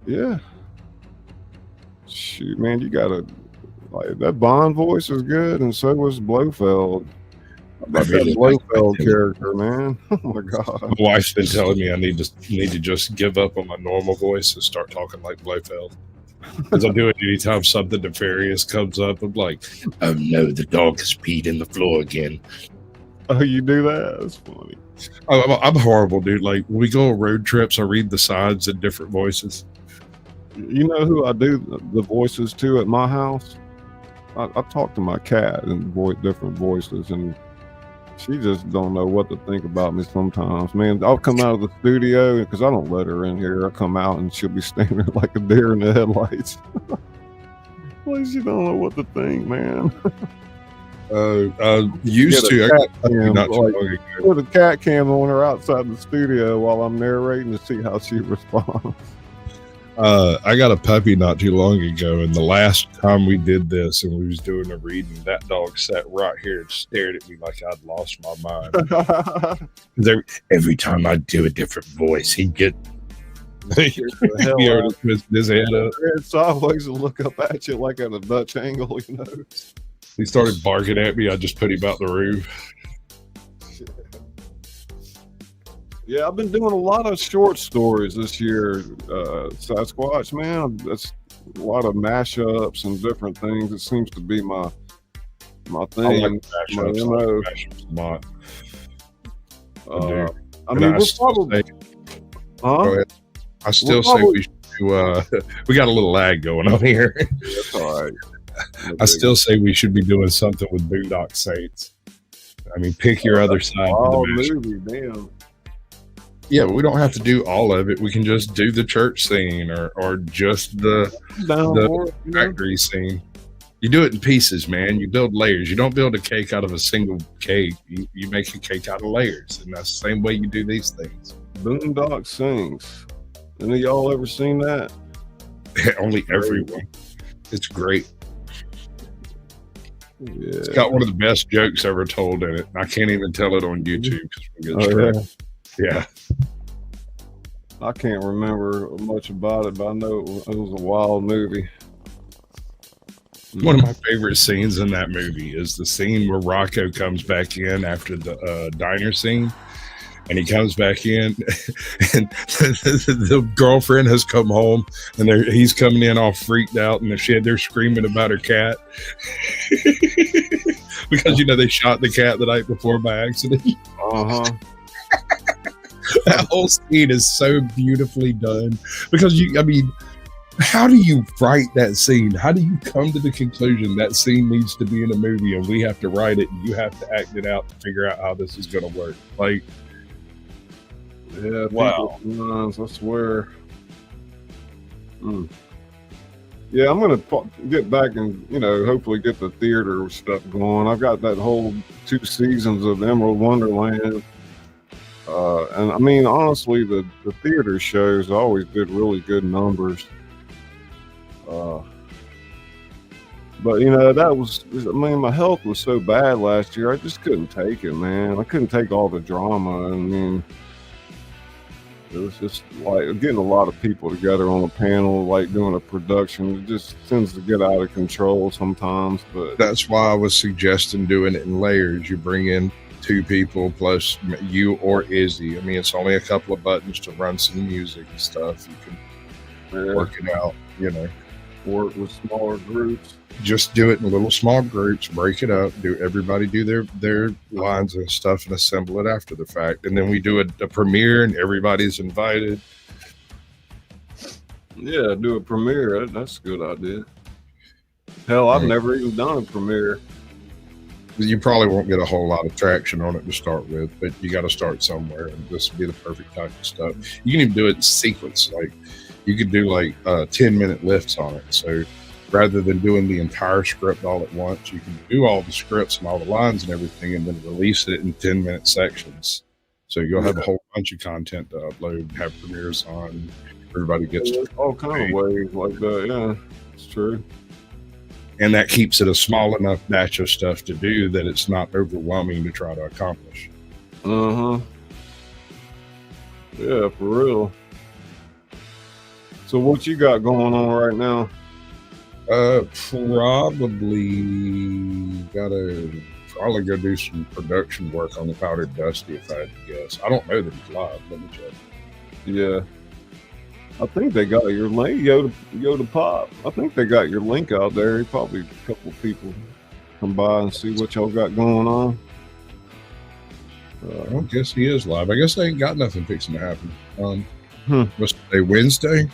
Yeah. Shoot, man, you gotta. Like, that Bond voice is good, and so was Blofeld. That's that Blofeld character, man. Oh my god. My wife's been telling me I need to just give up on my normal voice and start talking like Blofeld. Because I do it anytime something nefarious comes up. I'm like, oh no, the dog has peed in the floor again. Oh, you do that? That's funny. I'm horrible, dude. Like, when we go on road trips, I read the signs in different voices. You know who I do the voices to at my house? I talk to my cat in different voices, and she just don't know what to think about me sometimes. Man, I'll come out of the studio because I don't let her in here. I come out and she'll be standing like a deer in the headlights. Like, she don't know what to think, man. Used to. Put a cat cam on her outside the studio while I'm narrating to see how she responds. I got a puppy not too long ago, and the last time we did this and we was doing a reading, that dog sat right here and stared at me like I'd lost my mind. Every time I do a different voice, he'd get his head up. It's always a look up at you like at a Dutch angle, you know. He started barking at me. I just put him out the roof. Yeah, I've been doing a lot of short stories this year, Sasquatch, man. That's a lot of mashups and different things. It seems to be my thing. I like mashups. I mean, we're probably... I still say we should do, we got a little lag going on here. That's all right. I still say we should be doing something with Boondock Saints. I mean, pick your other side. Oh, movie, damn. Yeah, but we don't have to do all of it. We can just do the church scene or just the factory scene. You do it in pieces, man. You build layers. You don't build a cake out of a single cake. You make a cake out of layers. And that's the same way you do these things. Boondock Saints. Any of y'all ever seen that? Only everyone. It's great. Yeah. It's got one of the best jokes ever told in it. I can't even tell it on YouTube because we get straight. Yeah. I can't remember much about it, but I know it was a wild movie. One of my favorite scenes in that movie is the scene where Rocco comes back in after the diner scene. And he comes back in, and the girlfriend has come home, and he's coming in all freaked out in the shed. They're screaming about her cat because they shot the cat the night before by accident. That whole scene is so beautifully done because how do you write that scene? How do you come to the conclusion that scene needs to be in a movie and we have to write it and you have to act it out to figure out how this is going to work? Like. Yeah, wow. I swear. Yeah, I'm gonna get back and hopefully get the theater stuff going. I've got that whole 2 seasons of Emerald Wonderland, and I mean honestly, the theater shows always did really good numbers. But that was, I mean, my health was so bad last year. I just couldn't take it, man. I couldn't take all the drama. I mean, it was just like getting a lot of people together on a panel, like doing a production. It just tends to get out of control sometimes. But that's why I was suggesting doing it in layers. You bring in 2 people plus you or Izzy. I mean, it's only a couple of buttons to run some music and stuff. You can work it out, work with smaller groups. Just do it in little small groups, break it up, everybody do their lines and stuff and assemble it after the fact. And then we do a premiere and everybody's invited. Yeah, do a premiere. That's a good idea. Hell, I've never even done a premiere. You probably won't get a whole lot of traction on it to start with, but you got to start somewhere, and this would be the perfect type of stuff. You can even do it in sequence. Like you could do like 10-minute lifts on it. So rather than doing the entire script all at once, you can do all the scripts and all the lines and everything and then release it in 10-minute sections. So you'll have a whole bunch of content to upload, have premieres on. Everybody gets all kind of ways like that. Yeah, it's true. And that keeps it a small enough batch of stuff to do that it's not overwhelming to try to accomplish. Yeah, for real. So what you got going on right now? Probably go do some production work on the Powdered Dusty if I had to guess. I don't know that he's live. Let me check. Yeah. I think they got your link, Yoda Pop. I think they got your link out there. Probably a couple of people come by and see what y'all got going on. I guess he is live. I guess they ain't got nothing fixing to happen. What's today, Wednesday?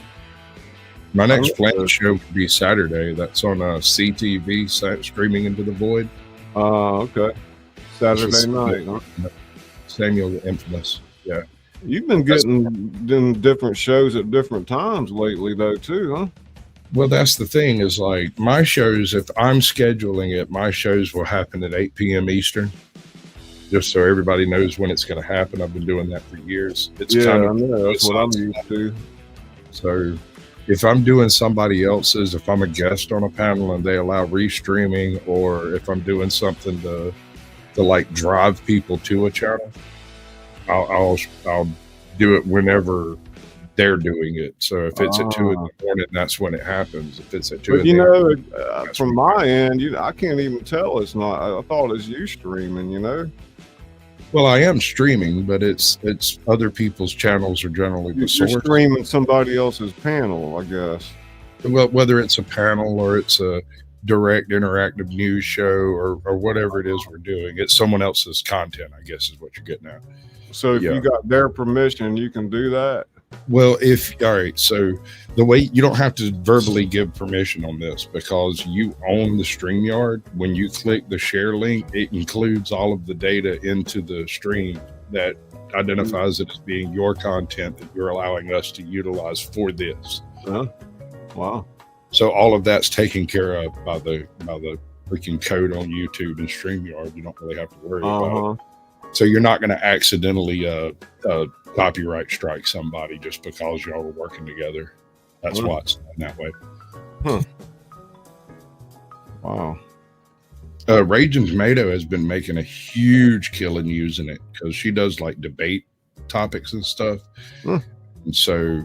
My next planned show would be Saturday. That's on CTV, Streaming Into the Void. Okay. Saturday night, huh? Samuel the Infamous. Yeah. You've been getting different shows at different times lately, though, too, huh? Well, that's the thing is like my shows, if I'm scheduling it, my shows will happen at 8 p.m. Eastern, just so everybody knows when it's going to happen. I've been doing that for years. It's kind of, I know. That's what I'm used to. So if I'm doing somebody else's, if I'm a guest on a panel and they allow restreaming, or if I'm doing something to like drive people to a channel, I'll do it whenever they're doing it. So if it's at 2 in the morning, that's when it happens. If it's at 2 but in the morning, from my end, I can't even tell it's not. I thought it's you streaming, Well, I am streaming, but it's other people's channels are generally the source. You're streaming somebody else's panel, I guess. Well, whether it's a panel or it's a direct interactive news show or whatever it is we're doing, it's someone else's content, I guess is what you're getting at. So if you got their permission, you can do that? Well, all right, so the way you don't have to verbally give permission on this because you own the Streamyard. When you click the share link, it includes all of the data into the stream that identifies it as being your content that you're allowing us to utilize for this. Wow. So all of that's taken care of by the freaking code on YouTube and Streamyard. You don't really have to worry about it. So you're not going to accidentally copyright strike somebody just because y'all were working together. That's why it's done that way. Wow. Raging Tomato has been making a huge killing using it because she does like debate topics and stuff. And so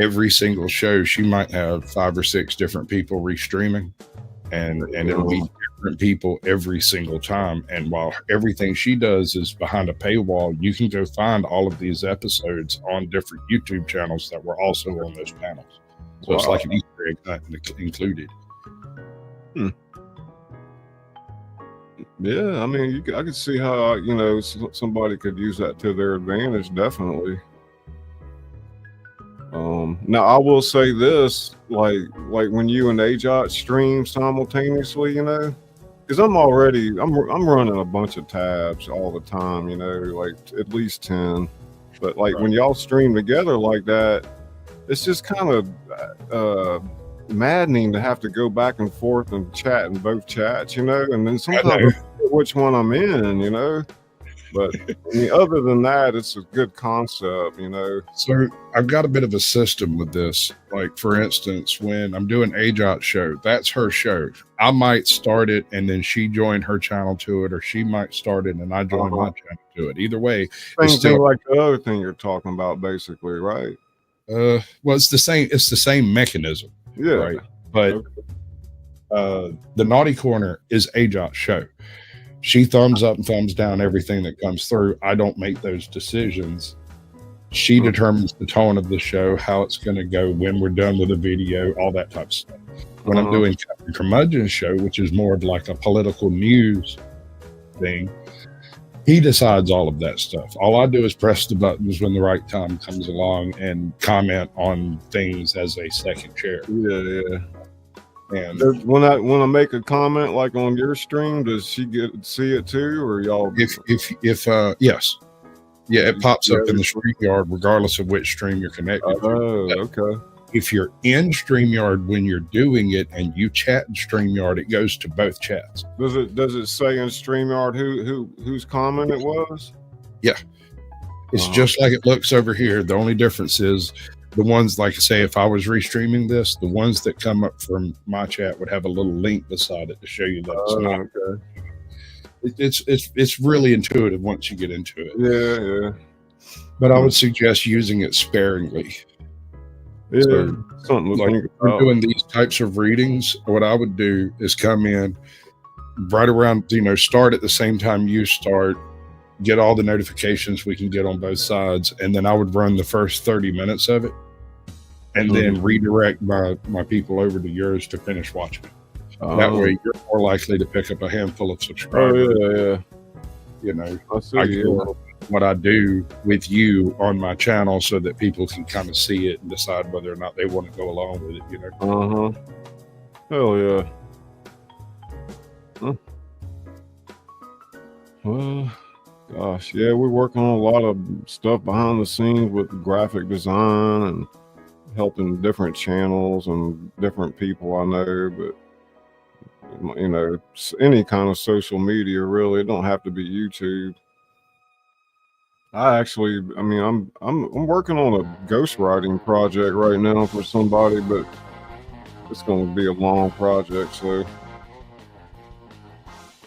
every single show, she might have 5 or 6 different people restreaming, and it'll be different people every single time. And while everything she does is behind a paywall, you can go find all of these episodes on different YouTube channels that were also on those panels. So it's like an Easter egg not included. Yeah, I mean, I could see how somebody could use that to their advantage. Definitely. Now I will say this, like when you and AJOT stream simultaneously, because I'm running a bunch of tabs all the time, like at least 10. But like when y'all stream together like that, it's just kind of maddening to have to go back and forth and chat in both chats, you know, and then sometimes I forget which one I'm in, you know. But I mean, other than that, it's a good concept, you know. So I've got a bit of a system with this. Like, for instance, when I'm doing AJOT's show, that's her show. I might start it and then she join her channel to it, or she might start it and I join my channel to it. Either way, same thing like the other thing you're talking about, basically, right? Well, it's the same. It's the same mechanism, yeah. Right, but the Naughty Corner is AJOT's show. She thumbs up and thumbs down everything that comes through. I don't make those decisions. She determines the tone of the show, how it's going to go, when we're done with the video, all that type of stuff. When I'm doing Captain Curmudgeon's show, which is more of like a political news thing, he decides all of that stuff. All I do is press the buttons when the right time comes along and comment on things as a second chair. Yeah. And when I make a comment like on your stream, does she see it too, or y'all? If yes, yeah, it pops up in the Streamyard regardless of which stream you're connected to. Oh, okay. If you're in Streamyard when you're doing it and you chat in Streamyard, it goes to both chats. Does it say in Streamyard whose comment it was? Yeah, it's just like it looks over here. The only difference is the ones, like I say, if I was restreaming this, the ones that come up from my chat would have a little link beside it to show you that it's not. It's really intuitive once you get into it. Yeah. But I would suggest using it sparingly. Yeah, so, something to like think we're about. doing these types of readings. What I would do is come in right around, start at the same time you start, get all the notifications we can get on both sides, and then I would run the first 30 minutes of it, and then redirect my people over to yours to finish watching it. That way, you're more likely to pick up a handful of subscribers. Oh, yeah. I see, I do what I do with you on my channel so that people can kind of see it and decide whether or not they want to go along with it. Hell yeah. Huh. Well, gosh, yeah, we're working on a lot of stuff behind the scenes with graphic design and helping different channels and different people I know, but any kind of social media, really. It don't have to be YouTube. I'm working on a ghostwriting project right now for somebody, but it's going to be a long project, so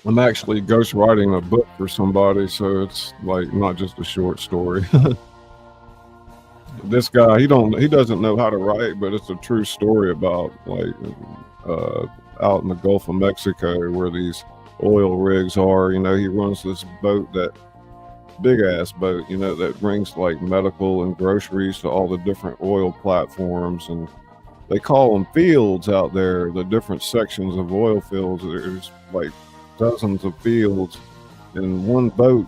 I'm actually ghostwriting a book for somebody, so it's like not just a short story. This guy, he doesn't know how to write, but it's a true story about out in the Gulf of Mexico where these oil rigs are. He runs this boat, that big ass boat, that brings like medical and groceries to all the different oil platforms, and they call them fields out there, the different sections of oil fields. There's like dozens of fields, and one boat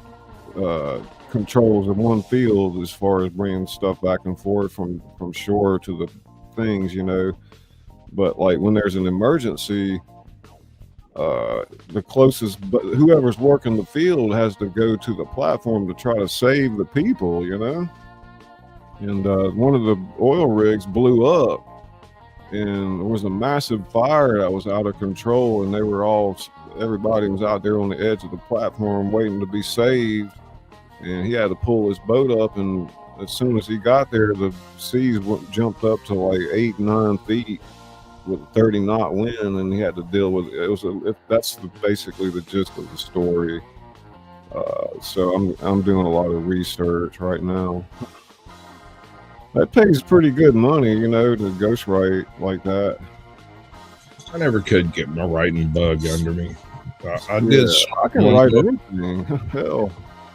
controls in one field as far as bringing stuff back and forth from shore to the things, but like when there's an emergency, the closest, but whoever's working the field has to go to the platform to try to save the people, and one of the oil rigs blew up, and there was a massive fire that was out of control, and everybody was out there on the edge of the platform waiting to be saved, and he had to pull his boat up, and as soon as he got there, the seas jumped up to like 8-9 feet with a 30-knot wind, and he had to deal with it. That's basically the gist of the story. So I'm doing a lot of research right now. That pays pretty good money, to ghostwrite like that. I never could get my writing bug under me. I can write anything. Hell,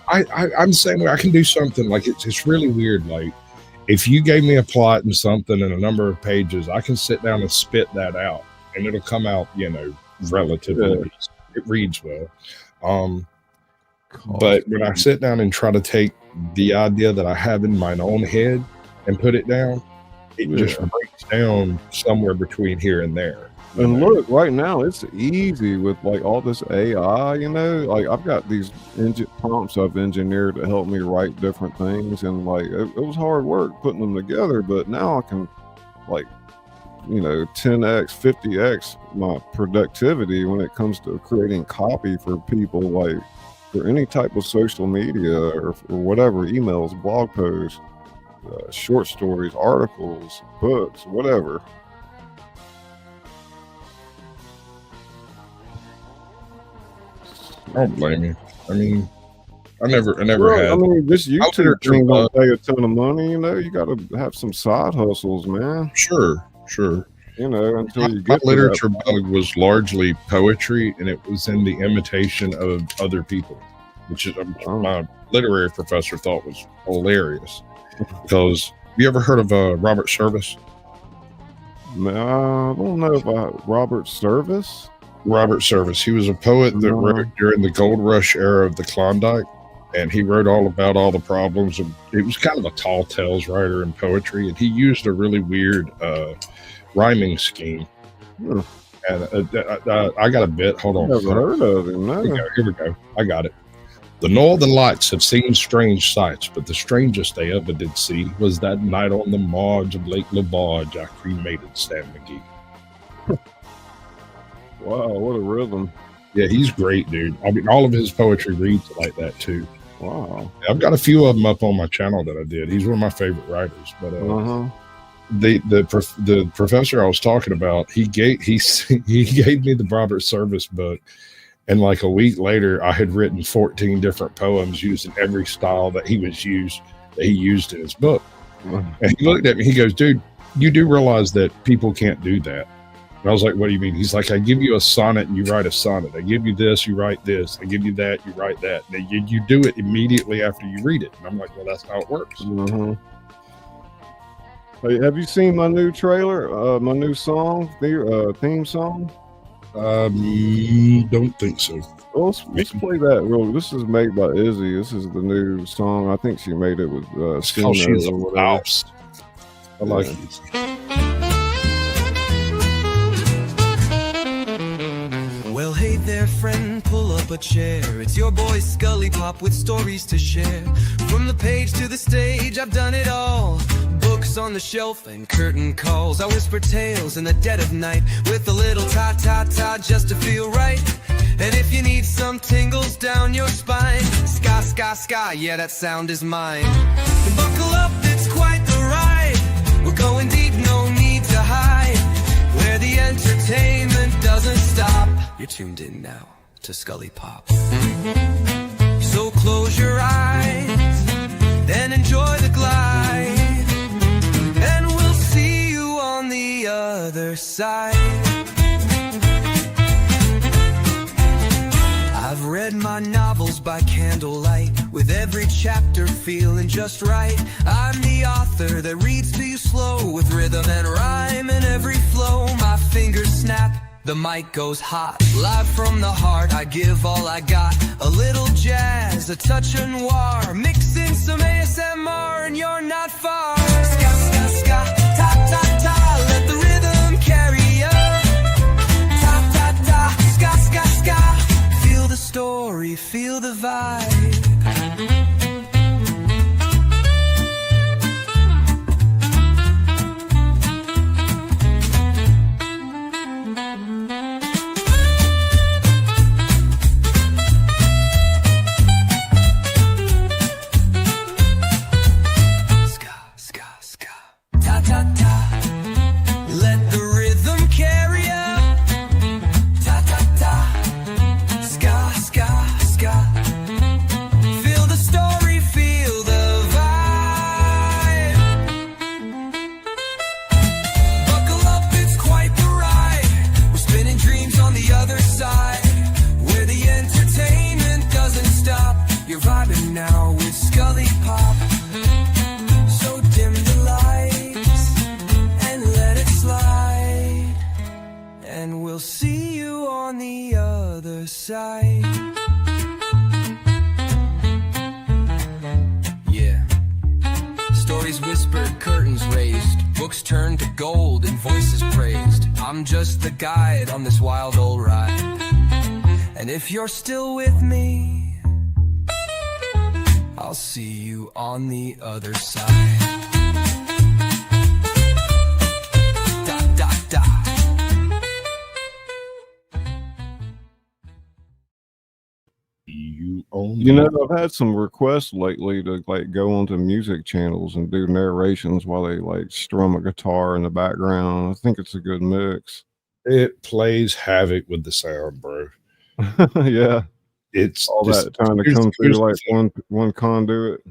I'm saying I can do something. Like it's really weird. Like if you gave me a plot and something and a number of pages, I can sit down and spit that out, and it'll come out, relatively. It reads well. But when I sit down and try to take the idea that I have in my own head and put it down, it just breaks down somewhere between here and there. And look, right now it's easy with like all this AI, like I've got these prompts I've engineered to help me write different things, and like it was hard work putting them together, but now I can like 10x, 50x my productivity when it comes to creating copy for people, like for any type of social media or whatever, emails, blog posts, short stories, articles, books, whatever. I don't blame you. I mean, I never had. I mean, this YouTube thing don't pay a ton of money. You got to have some side hustles, man. Sure. Until you My get literature bug was largely poetry, and it was in the imitation of other people, which is my literary professor thought was hilarious. Because you ever heard of Robert Service? I don't know about Robert Service. Robert Service. He was a poet that wrote during the gold rush era of the Klondike, and he wrote all about all the problems. It was kind of a tall tales writer in poetry, and he used a really weird rhyming scheme. And I got a bit. Hold on. Never heard of him. No. Here we go. I got it. The northern lights have seen strange sights, but the strangest they ever did see was that night on the marge of Lake Labarge I cremated Stan McGee. Wow, what a rhythm. Yeah, he's great, dude. I mean, all of his poetry reads like that, too. Wow. I've got a few of them up on my channel that I did. He's one of my favorite writers. But the professor I was talking about, he gave me the Robert Service book, and like a week later, I had written 14 different poems using every style that he used in his book. And he looked at me, he goes, "Dude, you do realize that people can't do that?" And I was like, "What do you mean?" He's like, "I give you a sonnet and you write a sonnet. I give you this, you write this. I give you that, you write that. And you do it immediately after you read it." And I'm like, "Well, that's how it works." Hey, have you seen my new trailer? My new song, theme song? Don't think so. Well, let's play that. This is made by Izzy. This is the new song. I think she made it with She's a or whatever. mouse. I like it. Well, hey there, friend, pull up a chair. It's your boy Scully Pop with stories to share. From the page to the stage, I've done it all. Books on the shelf and curtain calls. I whisper tales in the dead of night with a little ta-ta-ta just to feel right. And if you need some tingles down your spine, ska, ska, ska, yeah, that sound is mine. And buckle up, it's quite the ride. We're going deep, no need to hide. Where the entertainment doesn't stop. You're tuned in now to Scully Pop. So close your eyes, then enjoy the glide. And we'll see you on the other side. I've read my novels by candlelight, with every chapter feeling just right. I'm the author that reads to you slow, with rhythm and rhyme in every flow. My fingers snap, the mic goes hot. Live from the heart, I give all I got. A little jazz, a touch of noir, mix in some ASMR and you're not far. Ska, ska, ska, ta, ta, ta, let the rhythm carry you. Ta, ta, ta, ska, ska, ska. Feel the story, feel the vibe. Guide on this wild old ride. And if you're still with me, I'll see you on the other side. Dot, dot, You know, I've had some requests lately to like go onto music channels and do narrations while they like strum a guitar in the background. I think it's a good mix. It plays havoc with the sound, bro. Yeah. It's all just, that trying to come through like one conduit.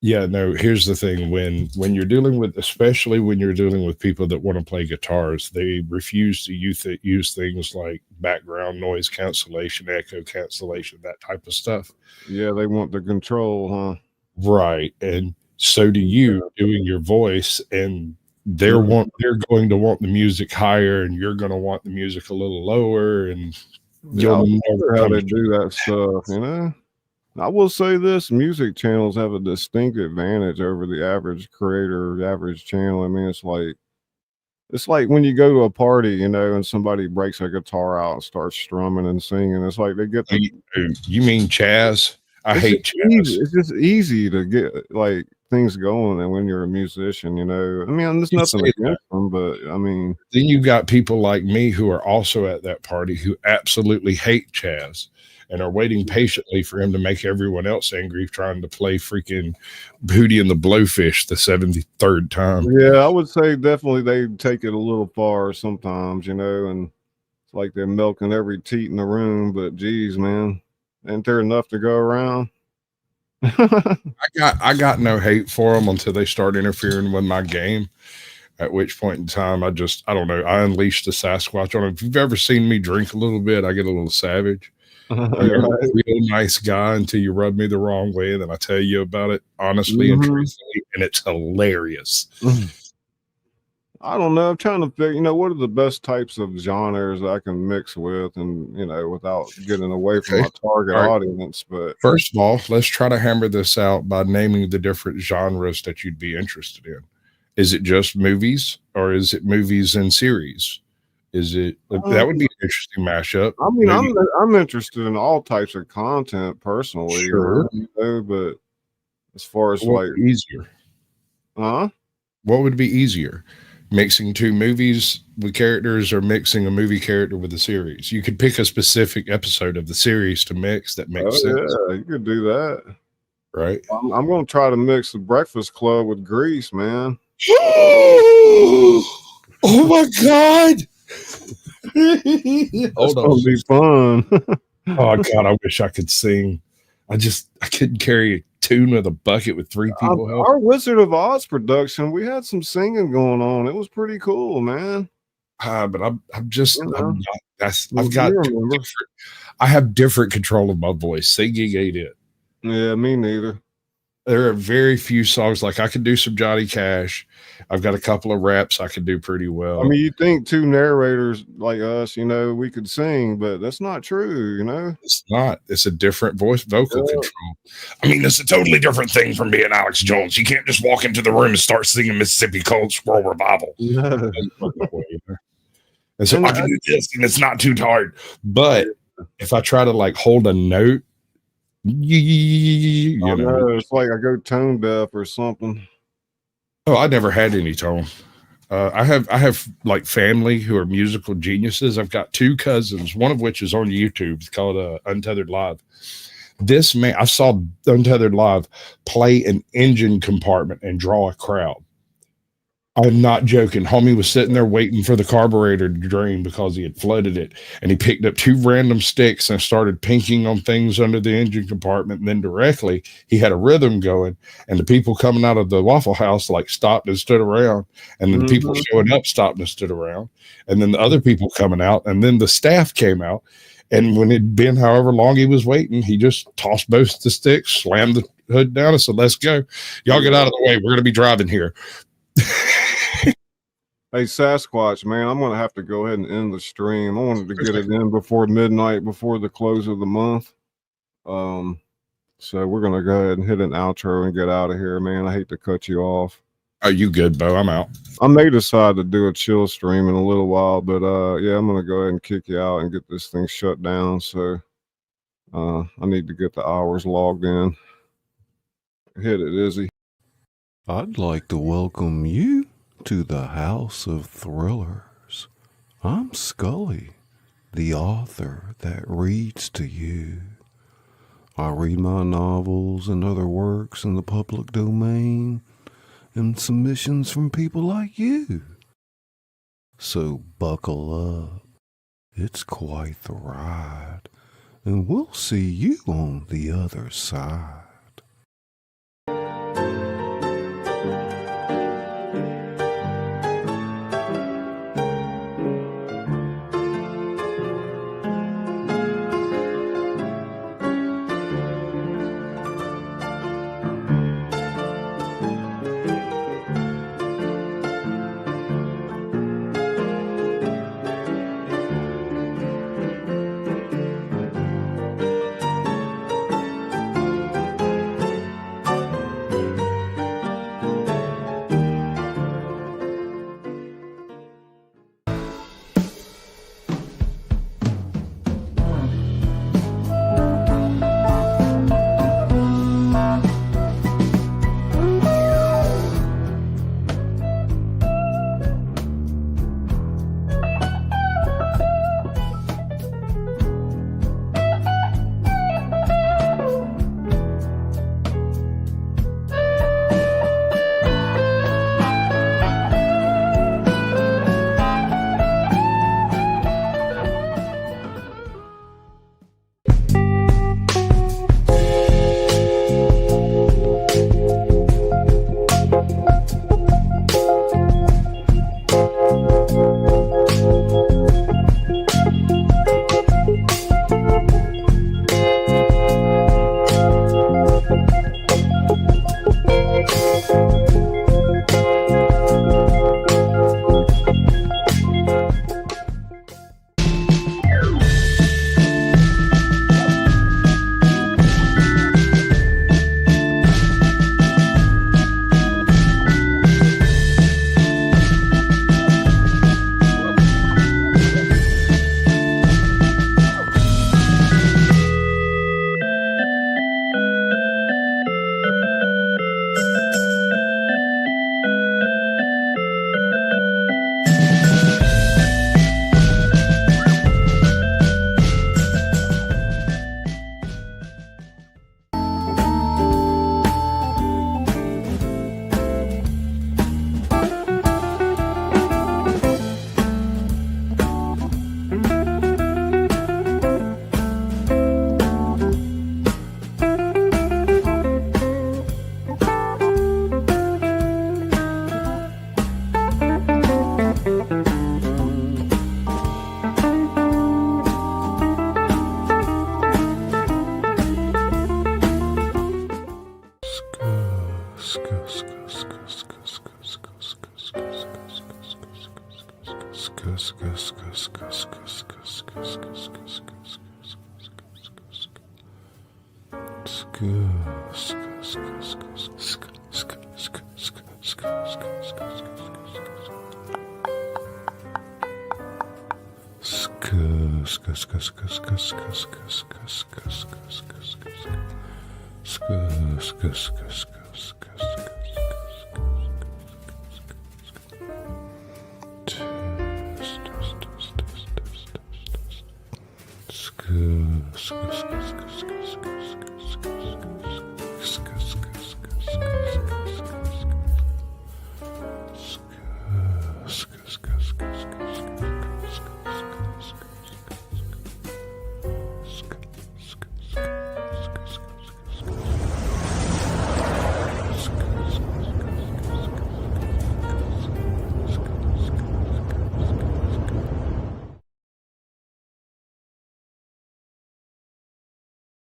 Yeah, no, here's the thing. When you're dealing with, especially when you're dealing with people that want to play guitars, they refuse to use things like background noise cancellation, echo cancellation, that type of stuff. Yeah, they want the control, huh? Right. And so do you doing your voice, and they're going to want the music higher, and you're going to want the music a little lower, and you'll never how they do that stuff, you know? I will say this, music channels have a distinct advantage over the average creator, the average channel. I mean, it's like when you go to a party, you know, and somebody breaks a guitar out and starts strumming and singing. It's like they get you mean Chaz? I hate Chaz. It's just easy to get like things going, and when you're a musician, you know, I mean, there's nothing against them, but I mean, then you've got people like me who are also at that party who absolutely hate Chaz and are waiting patiently for him to make everyone else angry, trying to play freaking Hootie and the Blowfish the 73rd time. Yeah, I would say definitely they take it a little far sometimes, you know, and it's like they're milking every teat in the room, but geez, man, ain't there enough to go around? I got no hate for them until they start interfering with my game, at which point in time I don't know, I unleash the Sasquatch on them. If you've ever seen me drink a little bit, I get a little savage. I'm a real nice guy until you rub me the wrong way, and then I tell you about it honestly and truthfully, and it's hilarious. I don't know. I'm trying to figure, you know, what are the best types of genres I can mix with, and you know, without getting away from my target audience. But first of all, let's try to hammer this out by naming the different genres that you'd be interested in. Is it just movies, or is it movies and series? Is it that would be an interesting mashup? I mean, I'm interested in all types of content personally, sure, you know, but as far as what like easier, what would be easier? Mixing two movies with characters, or mixing a movie character with a series? You could pick a specific episode of the series to mix that makes sense. Yeah, you could do that, right? I'm going to try to mix The Breakfast Club with Grease, man. Oh my god! That's gonna be fun. Oh god, I wish I could sing. I couldn't carry a tune with a bucket with three people. Our Wizard of Oz production, we had some singing going on. It was pretty cool, man. But I have different control of my voice. Singing ain't it. Yeah, me neither. There are very few songs, like I could do some Johnny Cash. I've got a couple of raps I could do pretty well. I mean, you think two narrators like us, you know, we could sing, but that's not true, you know? It's not. It's a different vocal control. I mean, it's a totally different thing from being Alex Jones. You can't just walk into the room and start singing Mississippi Cold Squirrel Revival. No. And so I can do this, and it's not too hard. But if I try to like hold a note, you know, it's like I go tone deaf or something. Oh, I never had any tone. I have like family who are musical geniuses. I've got two cousins, one of which is on YouTube. It's called Untethered Live. This man, I saw Untethered Live play an engine compartment and draw a crowd. I'm not joking. Homie was sitting there waiting for the carburetor to drain because he had flooded it. And he picked up two random sticks and started pinking on things under the engine compartment. And then directly he had a rhythm going, and the people coming out of the Waffle House like stopped and stood around. And then the people showing up stopped and stood around. And then the other people coming out, and then the staff came out. And when it'd been however long he was waiting, he just tossed both the sticks, slammed the hood down, and said, "Let's go. Y'all get out of the way. We're going to be driving here." Hey, Sasquatch, man, I'm going to have to go ahead and end the stream. I wanted to get it in before midnight, before the close of the month. So we're going to go ahead and hit an outro and get out of here, man. I hate to cut you off. Are you good, Bo? I'm out. I may decide to do a chill stream in a little while, but yeah, I'm going to go ahead and kick you out and get this thing shut down. So I need to get the hours logged in. Hit it, Izzy. I'd like to welcome you to the House of Thrillers. I'm Scully, the author that reads to you. I read my novels and other works in the public domain and submissions from people like you. So buckle up. It's quite the ride, and we'll see you on the other side.